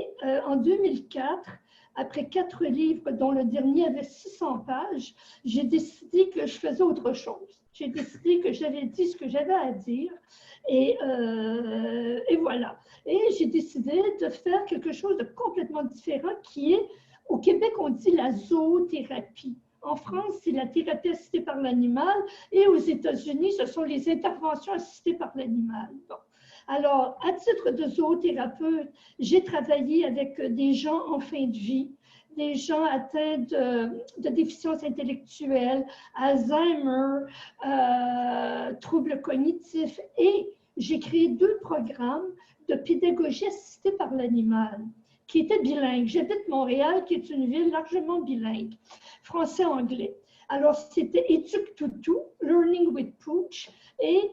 en 2004, après 4 livres dont le dernier avait 600 pages, j'ai décidé que je faisais autre chose. J'ai décidé que j'avais dit ce que j'avais à dire et voilà. Et j'ai décidé de faire quelque chose de complètement différent qui est, au Québec, on dit la zoothérapie. En France, c'est la thérapie assistée par l'animal et aux États-Unis, ce sont les interventions assistées par l'animal. Bon. Alors, à titre de zoothérapeute, j'ai travaillé avec des gens en fin de vie, des gens atteints de déficience intellectuelle, Alzheimer, troubles cognitifs et j'ai créé 2 programmes de pédagogie assistée par l'animal qui étaient bilingues. J'habite Montréal, qui est une ville largement bilingue, français-anglais. Alors, c'était Éduc-Toutou, Learning with Pooch, et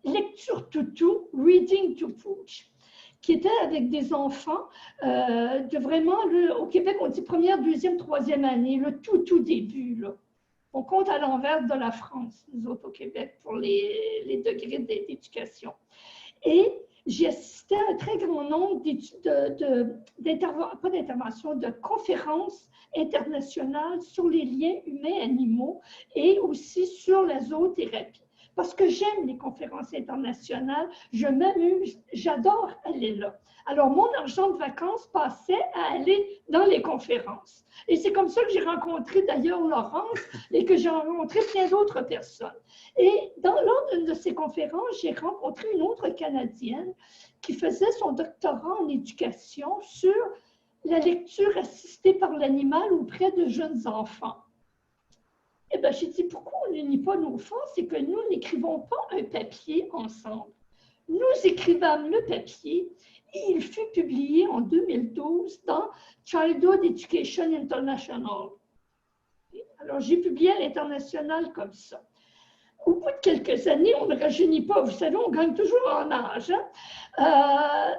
Lecture Toutou, Reading to Pooch, qui était avec des enfants de vraiment, au Québec, on dit première, deuxième, troisième année, le tout début, là. On compte à l'envers de la France, nous autres au Québec, pour les degrés d'éducation. Et j'ai assisté à un très grand nombre de conférences internationales sur les liens humains-animaux et aussi sur la zoothérapie. Parce que j'aime les conférences internationales, je m'amuse, j'adore aller là. Alors, mon argent de vacances passait à aller dans les conférences. Et c'est comme ça que j'ai rencontré d'ailleurs Laurence et que j'ai rencontré plein d'autres personnes. Et lors d'une de ces conférences, j'ai rencontré une autre Canadienne qui faisait son doctorat en éducation sur la lecture assistée par l'animal auprès de jeunes enfants. Eh bien, j'ai dit, pourquoi on n'unit pas nos forces et que nous n'écrivons pas un papier ensemble? Nous écrivâmes le papier et il fut publié en 2012 dans Childhood Education International. Alors, j'ai publié à l'international comme ça. Au bout de quelques années, on ne rajeunit pas. Vous savez, on gagne toujours en âge. Hein?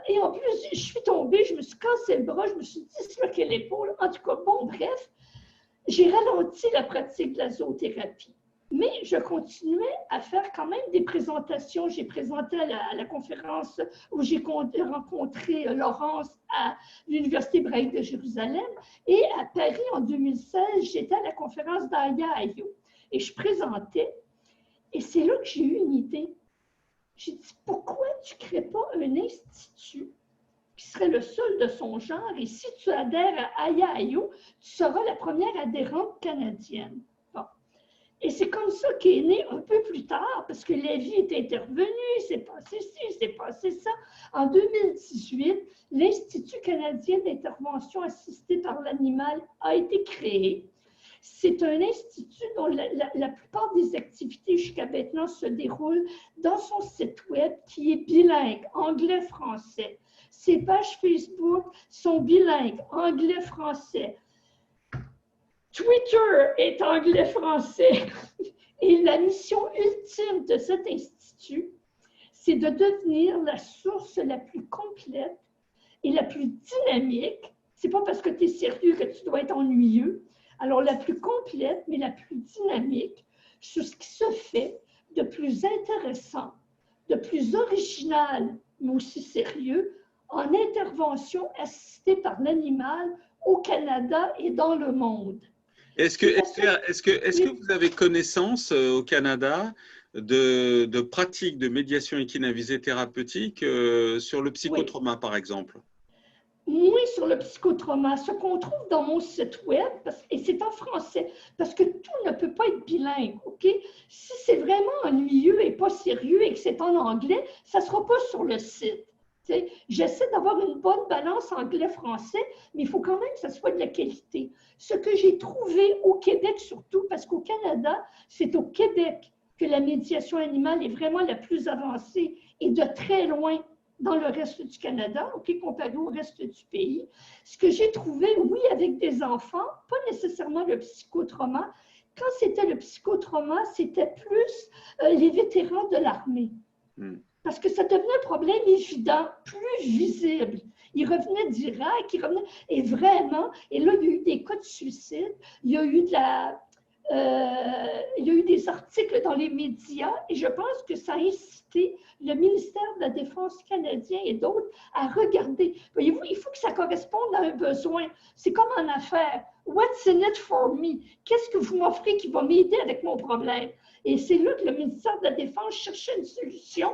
Et en plus, je suis tombée, je me suis cassé le bras, je me suis disloqué l'épaule. En tout cas, bon, bref, j'ai ralenti la pratique de la zoothérapie. Mais je continuais à faire quand même des présentations. J'ai présenté à la conférence où j'ai rencontré Laurence à l'Université hébraïque de Jérusalem. Et à Paris, en 2016, j'étais à la conférence d'Aya Ayo. Et je présentais. Et c'est là que j'ai eu une idée. J'ai dit, pourquoi tu ne crées pas un institut qui serait le seul de son genre? Et si tu adhères à Aya Ayo, tu seras la première adhérente canadienne. Bon. Et c'est comme ça qu'est né un peu plus tard, parce que la vie est intervenue, c'est passé ci, c'est passé ça. En 2018, l'Institut canadien d'intervention assistée par l'animal a été créé. C'est un institut dont la plupart des activités jusqu'à maintenant se déroulent dans son site web qui est bilingue, anglais-français. Ses pages Facebook sont bilingues, anglais-français. Twitter est anglais-français. Et la mission ultime de cet institut, c'est de devenir la source la plus complète et la plus dynamique. C'est pas parce que tu es sérieux que tu dois être ennuyeux. Alors, la plus complète, mais la plus dynamique sur ce qui se fait de plus intéressant, de plus original, mais aussi sérieux en intervention assistée par l'animal au Canada et dans le monde. Est-ce que vous avez connaissance au Canada de pratiques de médiation équine-avisée thérapeutique sur le psychotrauma, par exemple? Oui, sur le psychotrauma, ce qu'on trouve dans mon site web, et c'est en français, parce que tout ne peut pas être bilingue, OK? Si c'est vraiment ennuyeux et pas sérieux et que c'est en anglais, ça ne sera pas sur le site. J'essaie d'avoir une bonne balance anglais-français, mais il faut quand même que ça soit de la qualité. Ce que j'ai trouvé au Québec surtout, parce qu'au Canada, c'est au Québec que la médiation animale est vraiment la plus avancée et de très loin dans le reste du Canada, OK, comparé au reste du pays. Ce que j'ai trouvé, oui, avec des enfants, pas nécessairement le psychotrauma. Quand c'était le psychotrauma, c'était plus les vétérans de l'armée. Parce que ça devenait un problème évident, plus visible. Ils revenaient d'Irak, et vraiment, et là, il y a eu des cas de suicide, il y a eu des articles dans les médias, et je pense que ça a incité le ministère de la Défense canadien et d'autres à regarder. Voyez-vous, il faut que ça corresponde à un besoin. C'est comme en affaires. What's in it for me? Qu'est-ce que vous m'offrez qui va m'aider avec mon problème? Et c'est là que le ministère de la Défense cherchait une solution.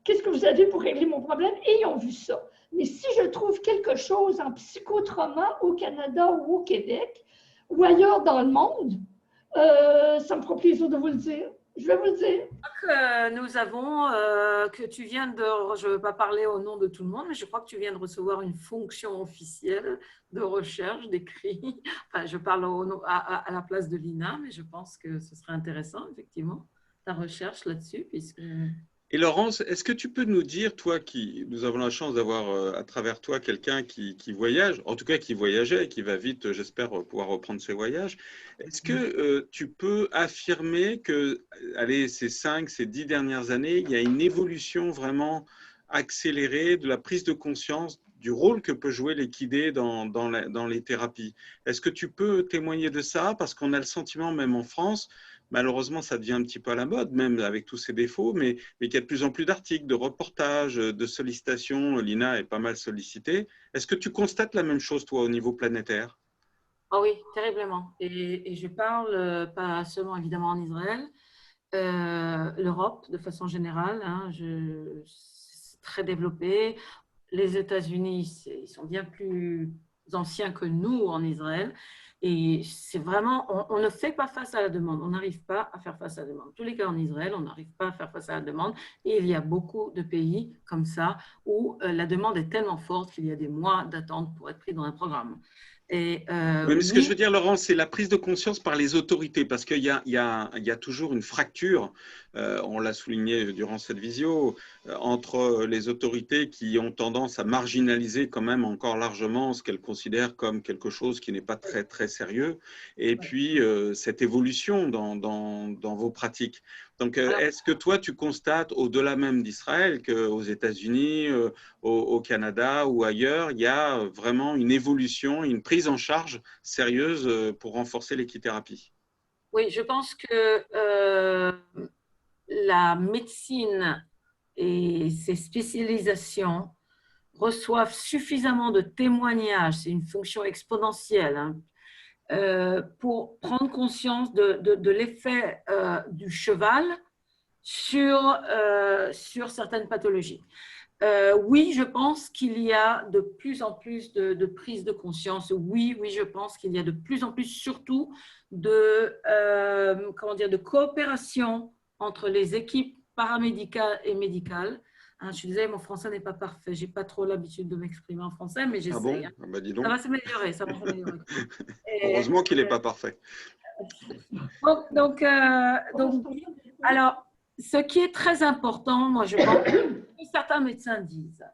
Qu'est-ce que vous avez pour régler mon problème? Et ils ont vu ça. Mais si je trouve quelque chose en psychotrauma au Canada ou au Québec ou ailleurs dans le monde, ça me fera plaisir de vous le dire. Je vais vous le dire. Nous avons, que tu viens de, je ne veux pas parler au nom de tout le monde, mais je crois que tu viens de recevoir une fonction officielle de recherche, d'écrit. Enfin, je parle à la place de Lina, mais je pense que ce serait intéressant, effectivement, ta recherche là-dessus, puisque… Et Laurence, est-ce que tu peux nous dire, toi nous avons la chance d'avoir à travers toi quelqu'un qui voyage, en tout cas qui voyageait et qui va vite, j'espère, pouvoir reprendre ses voyages. Est-ce que tu peux affirmer que, allez, ces 10 dernières années, il y a une évolution vraiment accélérée de la prise de conscience du rôle que peut jouer l'équidé dans les thérapies? Est-ce que tu peux témoigner de ça? Parce qu'on a le sentiment, même en France, malheureusement, ça devient un petit peu à la mode, même avec tous ses défauts, mais qu'il y a de plus en plus d'articles, de reportages, de sollicitations. Lina est pas mal sollicitée. Est-ce que tu constates la même chose, toi, au niveau planétaire? Oh oui, terriblement. Et je parle pas seulement, évidemment, en Israël, l'Europe, de façon générale, hein, c'est très développé. Les États-Unis, ils sont bien plus anciens que nous en Israël. Et c'est vraiment, on ne fait pas face à la demande. On n'arrive pas à faire face à la demande. En tous les cas, en Israël, on n'arrive pas à faire face à la demande. Et il y a beaucoup de pays comme ça où la demande est tellement forte qu'il y a des mois d'attente pour être pris dans un programme. Oui, mais ce que je veux dire, Laurent, c'est la prise de conscience par les autorités, parce qu'il y a toujours une fracture, on l'a souligné durant cette visio, entre les autorités qui ont tendance à marginaliser quand même encore largement ce qu'elles considèrent comme quelque chose qui n'est pas très, très sérieux, et puis cette évolution dans vos pratiques. Donc, est-ce que toi, tu constates, au-delà même d'Israël, qu'aux États-Unis, au Canada ou ailleurs, il y a vraiment une évolution, une prise en charge sérieuse pour renforcer l'équithérapie? Oui, je pense que la médecine et ses spécialisations reçoivent suffisamment de témoignages, c'est une fonction exponentielle, hein, pour prendre conscience de l'effet du cheval sur certaines pathologies. Oui, je pense qu'il y a de plus en plus de prise de conscience. Oui, je pense qu'il y a de plus en plus surtout de coopération entre les équipes paramédicales et médicales. Hein, je suis désolée, mon français n'est pas parfait. Je n'ai pas trop l'habitude de m'exprimer en français, mais j'essaie. Ah bon? Ah bah dis donc. Ça va s'améliorer, ça va s'améliorer. Heureusement qu'il n'est pas parfait. Donc, alors, ce qui est très important, moi je pense, que certains médecins disent,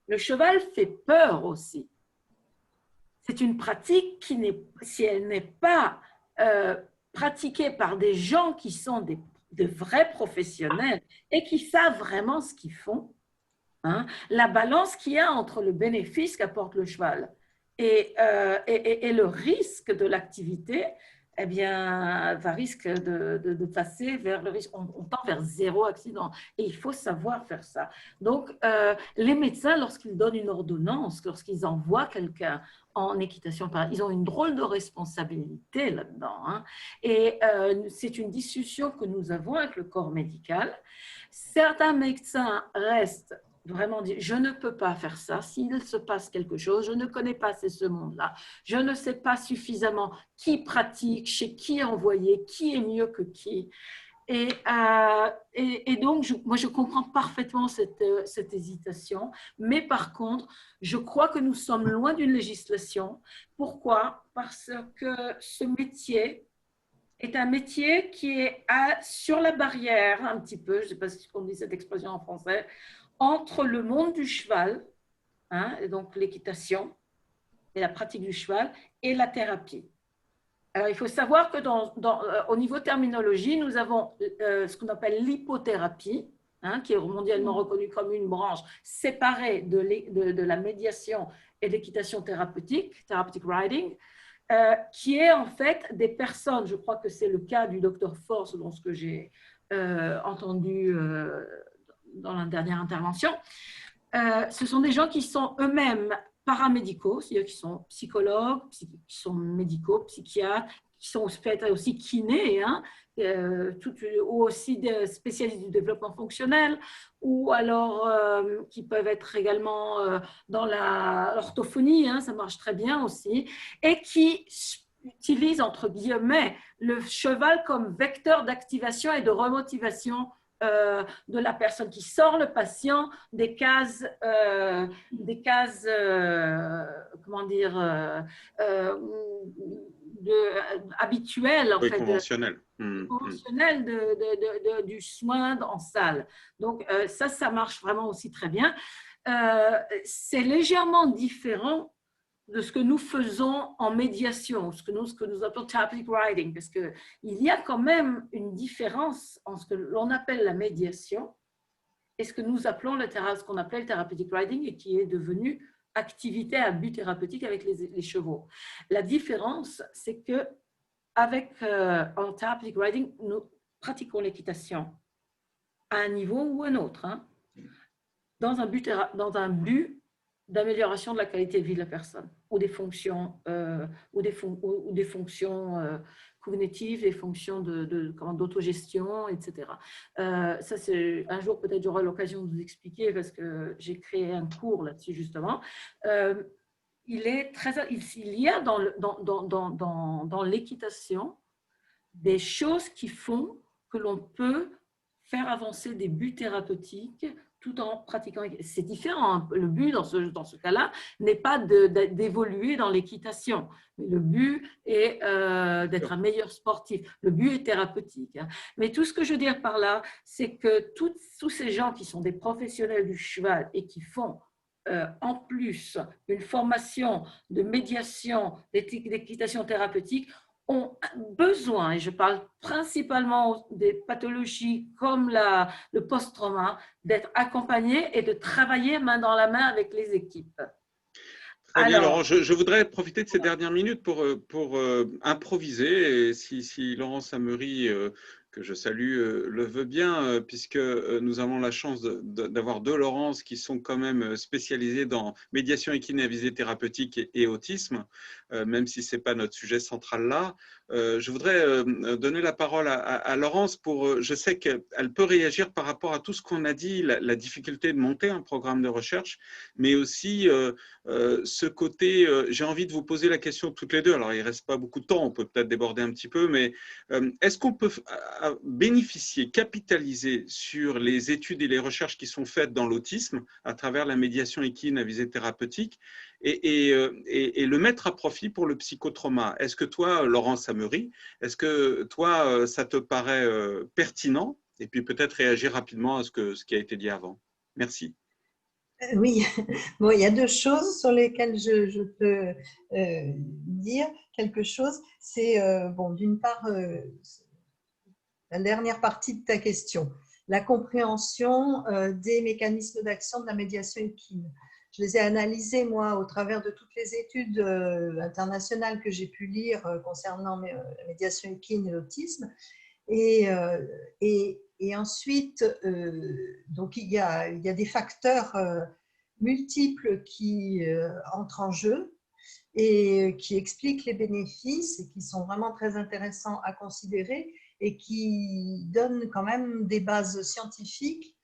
le cheval fait peur aussi. C'est une pratique qui n'est, si elle n'est pas pratiquée par des gens qui sont de vrais professionnels et qui savent vraiment ce qu'ils font, hein, la balance qu'il y a entre le bénéfice qu'apporte le cheval et le risque de l'activité, eh bien, risque de passer vers le risque. On tend vers 0 accident et il faut savoir faire ça. Donc, les médecins, lorsqu'ils donnent une ordonnance, lorsqu'ils envoient quelqu'un en équitation, ils ont une drôle de responsabilité là-dedans. Hein. Et c'est une discussion que nous avons avec le corps médical. Certains médecins restent vraiment dire, je ne peux pas faire ça, s'il se passe quelque chose, je ne connais pas ce monde-là, je ne sais pas suffisamment qui pratique, chez qui envoyer, qui est mieux que qui. Et donc, moi, je comprends parfaitement cette hésitation, mais par contre, je crois que nous sommes loin d'une législation. Pourquoi? Parce que ce métier est un métier qui est sur la barrière, un petit peu, je ne sais pas si on dit cette expression en français, entre le monde du cheval, hein, et donc l'équitation et la pratique du cheval, et la thérapie. Alors, il faut savoir que au niveau terminologie, nous avons ce qu'on appelle l'hypothérapie, hein, qui est mondialement reconnue comme une branche séparée de la médiation et de l'équitation thérapeutique, therapeutic riding, qui est en fait des personnes, je crois que c'est le cas du docteur Force, dans ce que j'ai entendu dans la dernière intervention, ce sont des gens qui sont eux-mêmes paramédicaux, c'est-à-dire qui sont psychologues, qui sont médicaux, psychiatres, qui sont aussi kinés, hein, ou aussi des spécialistes du développement fonctionnel, ou alors qui peuvent être également dans l'orthophonie, hein, ça marche très bien aussi, et qui utilisent, entre guillemets, le cheval comme vecteur d'activation et de remotivation de la personne, qui sort le patient des cases comment dire, habituelles, en Oui, fait, conventionnel. conventionnelles du soin en salle. Donc, ça marche vraiment aussi très bien. C'est légèrement différent de ce que nous faisons en médiation, ce que nous appelons therapeutic riding, parce qu'il y a quand même une différence entre ce que l'on appelle la médiation et ce que nous appelons ce qu'on appelait le therapeutic riding, et qui est devenu activité à but thérapeutique avec les chevaux. La différence, c'est que en therapeutic riding, nous pratiquons l'équitation à un niveau ou un autre, hein, dans un but d'amélioration de la qualité de vie de la personne, ou des fonctions, cognitives, des fonctions d'autogestion, etc. Ça, un jour, peut-être, j'aurai l'occasion de vous expliquer, parce que j'ai créé un cours là-dessus, justement. Il y a dans l'équitation des choses qui font que l'on peut faire avancer des buts thérapeutiques tout en pratiquant. C'est différent. Le but dans ce cas-là n'est pas d'évoluer dans l'équitation. Le but est d'être un meilleur sportif. Le but est thérapeutique. Hein. Mais tout ce que je veux dire par là, c'est que tous ces gens qui sont des professionnels du cheval et qui font en plus une formation de médiation, d'équitation thérapeutique, ont besoin, et je parle principalement des pathologies comme le post-trauma, d'être accompagnés et de travailler main dans la main avec les équipes. Très bien, Laurent. Je voudrais profiter de ces dernières minutes pour improviser. Et si Laurent Sammery, que je salue, le veut bien, puisque nous avons la chance d'avoir deux Laurence qui sont quand même spécialisés dans médiation équine à visée thérapeutique et autisme, même si ce n'est pas notre sujet central là. Je voudrais donner la parole à Laurence je sais qu'elle peut réagir par rapport à tout ce qu'on a dit, la difficulté de monter un programme de recherche, mais aussi ce côté, j'ai envie de vous poser la question toutes les deux, alors il ne reste pas beaucoup de temps, on peut peut-être déborder un petit peu, mais est-ce qu'on peut bénéficier, capitaliser sur les études et les recherches qui sont faites dans l'autisme à travers la médiation équine à visée thérapeutique et le mettre à profit pour le psychotrauma? Est-ce que toi, Laurent Sammery, est-ce que toi, ça te paraît pertinent? Et puis peut-être réagir rapidement à ce qui a été dit avant. Merci. Oui, bon, il y a deux choses sur lesquelles je peux dire quelque chose. C'est, bon, d'une part, la dernière partie de ta question, la compréhension des mécanismes d'action de la médiation équine. je les ai analysées, moi, au travers de toutes les études internationales que j'ai pu lire concernant la médiation équine et l'autisme. Et ensuite, donc il y a des facteurs multiples qui entrent en jeu et qui expliquent les bénéfices et qui sont vraiment très intéressants à considérer et qui donnent quand même des bases scientifiques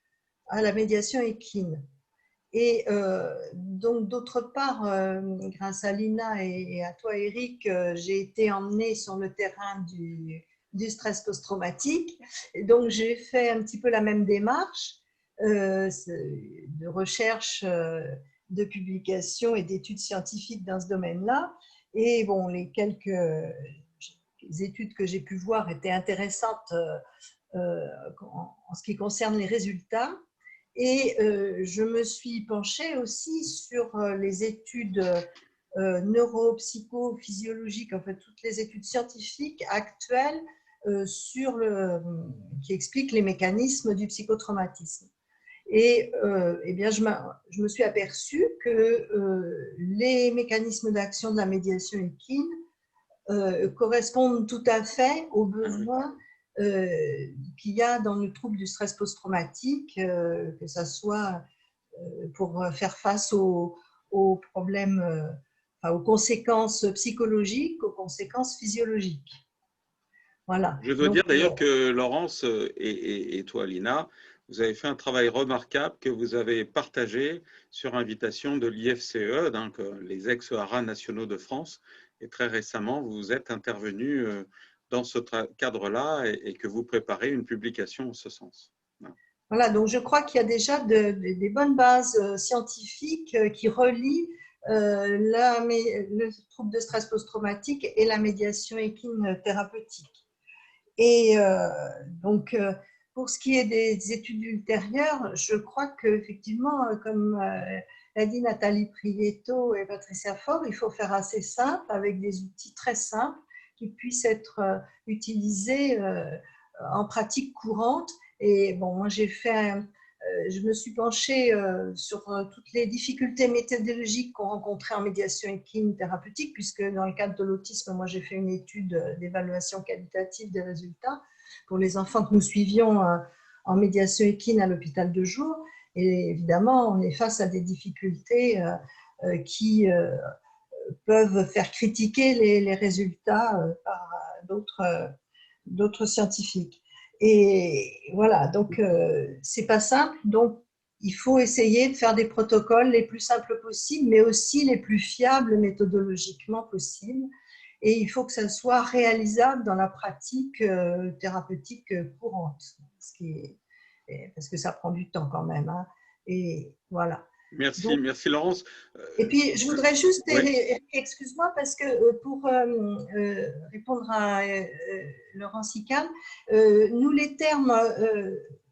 à la médiation équine. Et donc, d'autre part, grâce à Lina et à toi, Eric, j'ai été emmenée sur le terrain du stress post-traumatique. Donc, j'ai fait un petit peu la même démarche de recherche, de publication et d'études scientifiques dans ce domaine-là. Et bon, les quelques études que j'ai pu voir étaient intéressantes en ce qui concerne les résultats. Et je me suis penchée aussi sur les études neuropsychophysiologiques, en fait, toutes les études scientifiques actuelles qui expliquent les mécanismes du psychotraumatisme. Et eh bien, je me suis aperçue que les mécanismes d'action de la médiation équine correspondent tout à fait aux besoins qu'il y a dans le trouble du stress post-traumatique, que ce soit pour faire face aux problèmes, aux conséquences psychologiques, aux conséquences physiologiques. Voilà. Je dois dire d'ailleurs que Laurence et toi, Lina, vous avez fait un travail remarquable que vous avez partagé sur invitation de l'IFCE, donc les ex-haras nationaux de France. Et très récemment, vous êtes intervenu dans ce cadre-là et que vous préparez une publication en ce sens. Voilà, donc je crois qu'il y a déjà des bonnes bases scientifiques qui relient le trouble de stress post-traumatique et la médiation équine thérapeutique. Et donc, pour ce qui est des études ultérieures, je crois qu'effectivement, comme l'a dit Nathalie Prieto et Patricia Faure, il faut faire assez simple, avec des outils très simples qui puissent être utilisés en pratique courante. Et bon, moi, je me suis penchée sur toutes les difficultés méthodologiques qu'on rencontrait en médiation équine thérapeutique, puisque dans le cadre de l'autisme, moi, j'ai fait une étude d'évaluation qualitative des résultats pour les enfants que nous suivions en médiation équine à l'hôpital de jour. Et évidemment, on est face à des difficultés qui peuvent faire critiquer les résultats par d'autres scientifiques. Et voilà, donc c'est pas simple. Donc, il faut essayer de faire des protocoles les plus simples possibles, mais aussi les plus fiables méthodologiquement possibles. Et il faut que ça soit réalisable dans la pratique thérapeutique courante, parce que ça prend du temps quand même. Hein. Et voilà. Merci, donc, merci Laurence. Et puis, je voudrais juste, oui. excuse-moi, parce que pour répondre à Laurence Icahn, nous, les termes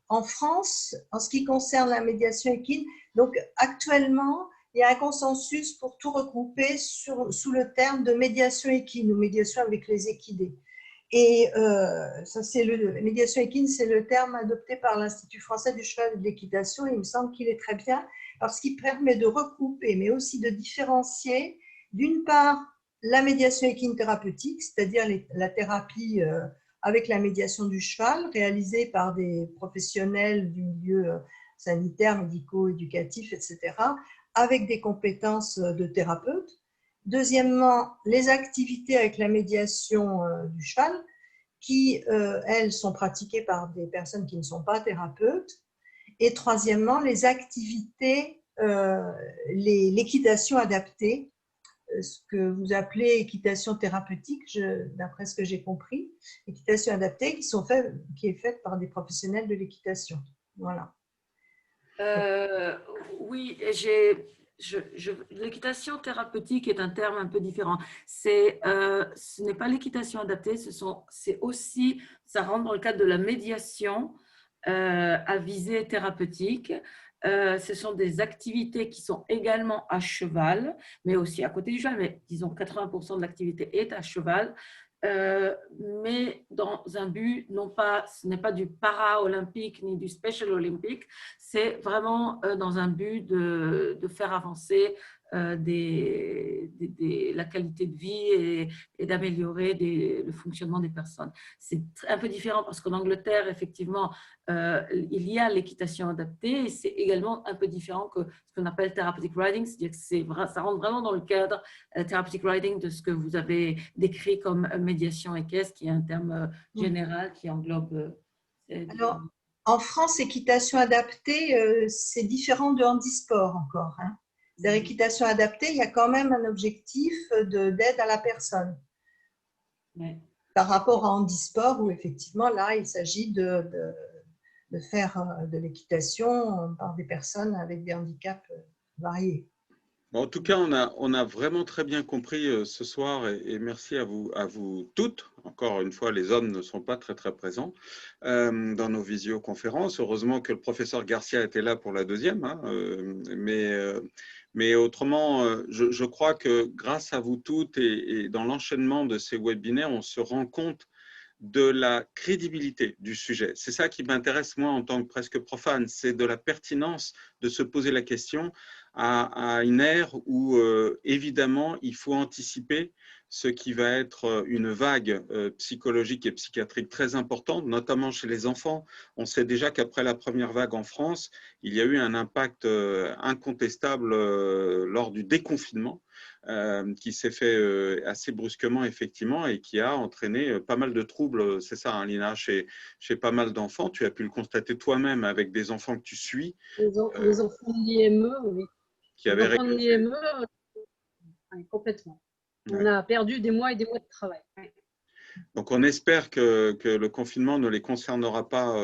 en France, en ce qui concerne la médiation équine, donc actuellement, il y a un consensus pour tout regrouper sous le terme de médiation équine ou médiation avec les équidés. Et ça, médiation équine, c'est le terme adopté par l'Institut français du cheval et de l'équitation. Il me semble qu'il est très bien parce qu'il permet de regrouper, mais aussi de différencier, d'une part, la médiation équine thérapeutique, c'est-à-dire la thérapie avec la médiation du cheval, réalisée par des professionnels du milieu sanitaire, médico-éducatif, etc., avec des compétences de thérapeute. Deuxièmement, les activités avec la médiation du cheval, qui, elles, sont pratiquées par des personnes qui ne sont pas thérapeutes. Et troisièmement, les activités, l'équitation adaptée, ce que vous appelez équitation thérapeutique, d'après ce que j'ai compris, équitation adaptée qui est faite par des professionnels de l'équitation. Voilà. Oui, l'équitation thérapeutique est un terme un peu différent. Ce n'est pas l'équitation adaptée, c'est aussi, ça rentre dans le cadre de la médiation à visée thérapeutique. Ce sont des activités qui sont également à cheval, mais aussi à côté du cheval, mais disons 80% de l'activité est à cheval, mais dans un but, non pas, ce n'est pas du para-olympique ni du special olympique, c'est vraiment dans un but de faire avancer la qualité de vie et d'améliorer le fonctionnement des personnes. C'est un peu différent parce qu'en Angleterre, effectivement, il y a l'équitation adaptée et c'est également un peu différent que ce qu'on appelle therapeutic riding, c'est-à-dire que ça rentre vraiment dans le cadre therapeutic riding de ce que vous avez décrit comme médiation équestre, qui est un terme général qui englobe… Alors, en France, équitation adaptée, c'est différent de handisport encore, hein. Dans l'équitation adaptée, il y a quand même un objectif d'aide à la personne. Ouais. Par rapport à handisport, où effectivement, là, il s'agit de faire de l'équitation par des personnes avec des handicaps variés. En tout cas, on a vraiment très bien compris ce soir et merci à vous toutes. Encore une fois, les hommes ne sont pas très présents dans nos visioconférences. Heureusement que le professeur Garcia était là pour la deuxième, hein, mais autrement, je crois que grâce à vous toutes et dans l'enchaînement de ces webinaires, on se rend compte de la crédibilité du sujet. C'est ça qui m'intéresse, moi, en tant que presque profane, c'est de la pertinence de se poser la question à une ère où, évidemment, il faut anticiper ce qui va être une vague psychologique et psychiatrique très importante, notamment chez les enfants. On sait déjà qu'après la première vague en France, il y a eu un impact incontestable lors du déconfinement, qui s'est fait assez brusquement, effectivement, et qui a entraîné pas mal de troubles, c'est ça, hein, Lina, chez pas mal d'enfants. Tu as pu le constater toi-même avec des enfants que tu suis. Les enfants de l'IME, oui. Qui avaient les enfants de l'IME, complètement. On a perdu des mois et des mois de travail. Donc, on espère que le confinement ne les concernera pas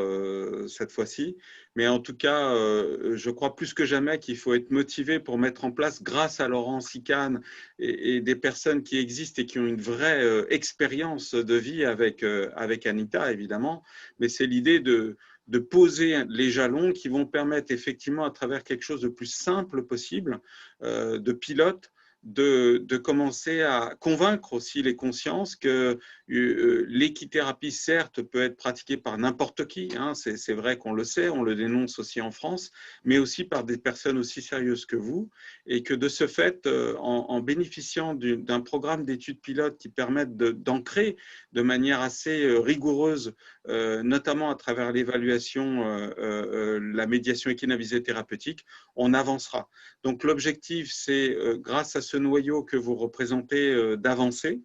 cette fois-ci. Mais en tout cas, je crois plus que jamais qu'il faut être motivé pour mettre en place, grâce à Laurent Sicane et des personnes qui existent et qui ont une vraie expérience de vie avec Anita, évidemment. Mais c'est l'idée de poser les jalons qui vont permettre effectivement, à travers quelque chose de plus simple possible, de pilote, de commencer à convaincre aussi les consciences que l'équithérapie, certes, peut être pratiquée par n'importe qui, hein, c'est vrai qu'on le sait, on le dénonce aussi en France, mais aussi par des personnes aussi sérieuses que vous, et que de ce fait, en bénéficiant d'un programme d'études pilotes qui permettent d'ancrer de manière assez rigoureuse, notamment à travers l'évaluation, la médiation équinavisée thérapeutique, on avancera. Donc l'objectif, c'est grâce à ce noyau que vous représentez d'avancer.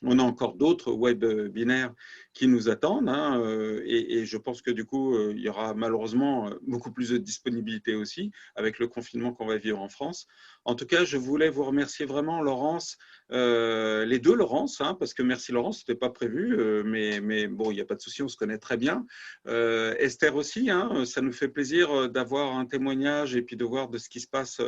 On a encore d'autres webinaires qui nous attendent, hein, et je pense que du coup, il y aura malheureusement beaucoup plus de disponibilité aussi avec le confinement qu'on va vivre en France. En tout cas, je voulais vous remercier vraiment, Laurence, les deux Laurence, hein, parce que merci Laurence, ce n'était pas prévu, mais bon, il n'y a pas de souci, on se connaît très bien. Esther aussi, hein, ça nous fait plaisir d'avoir un témoignage et puis de voir de ce qui se passe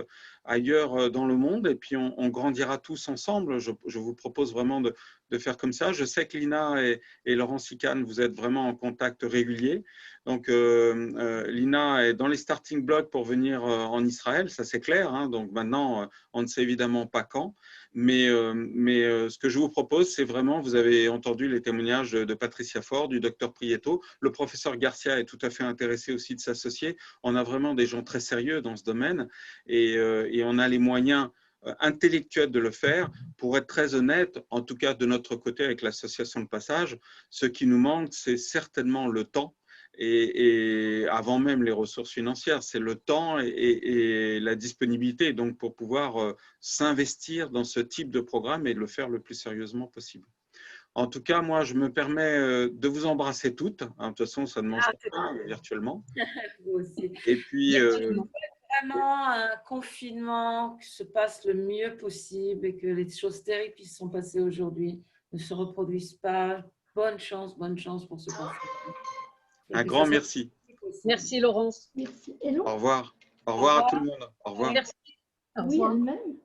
ailleurs dans le monde, et puis on grandira tous ensemble. Je vous propose vraiment de faire comme ça. Je sais que Lina et Laurent Sicane, vous êtes vraiment en contact régulier. Donc, Lina est dans les starting blocks pour venir en Israël, ça c'est clair, hein. Donc maintenant, on ne sait évidemment pas quand. Mais ce que je vous propose, c'est vraiment, vous avez entendu les témoignages de Patricia Faure, du docteur Prieto. Le professeur Garcia est tout à fait intéressé aussi de s'associer. On a vraiment des gens très sérieux dans ce domaine et on a les moyens intellectuel de le faire. Pour être très honnête, en tout cas de notre côté avec l'association de passage, ce qui nous manque, c'est certainement le temps et avant même les ressources financières, c'est le temps et la disponibilité, donc pour pouvoir s'investir dans ce type de programme et le faire le plus sérieusement possible. En tout cas, moi, je me permets de vous embrasser toutes. Hein, de toute façon, ça ne mange pas virtuellement. Vous aussi. Et puis… Vraiment un confinement qui se passe le mieux possible et que les choses terribles qui se sont passées aujourd'hui ne se reproduisent pas. Bonne chance pour ce confinement. Un grand merci. Merci Laurence. Merci. Au revoir. Au revoir à tout le monde. Au revoir. Merci. Oui, elle-même.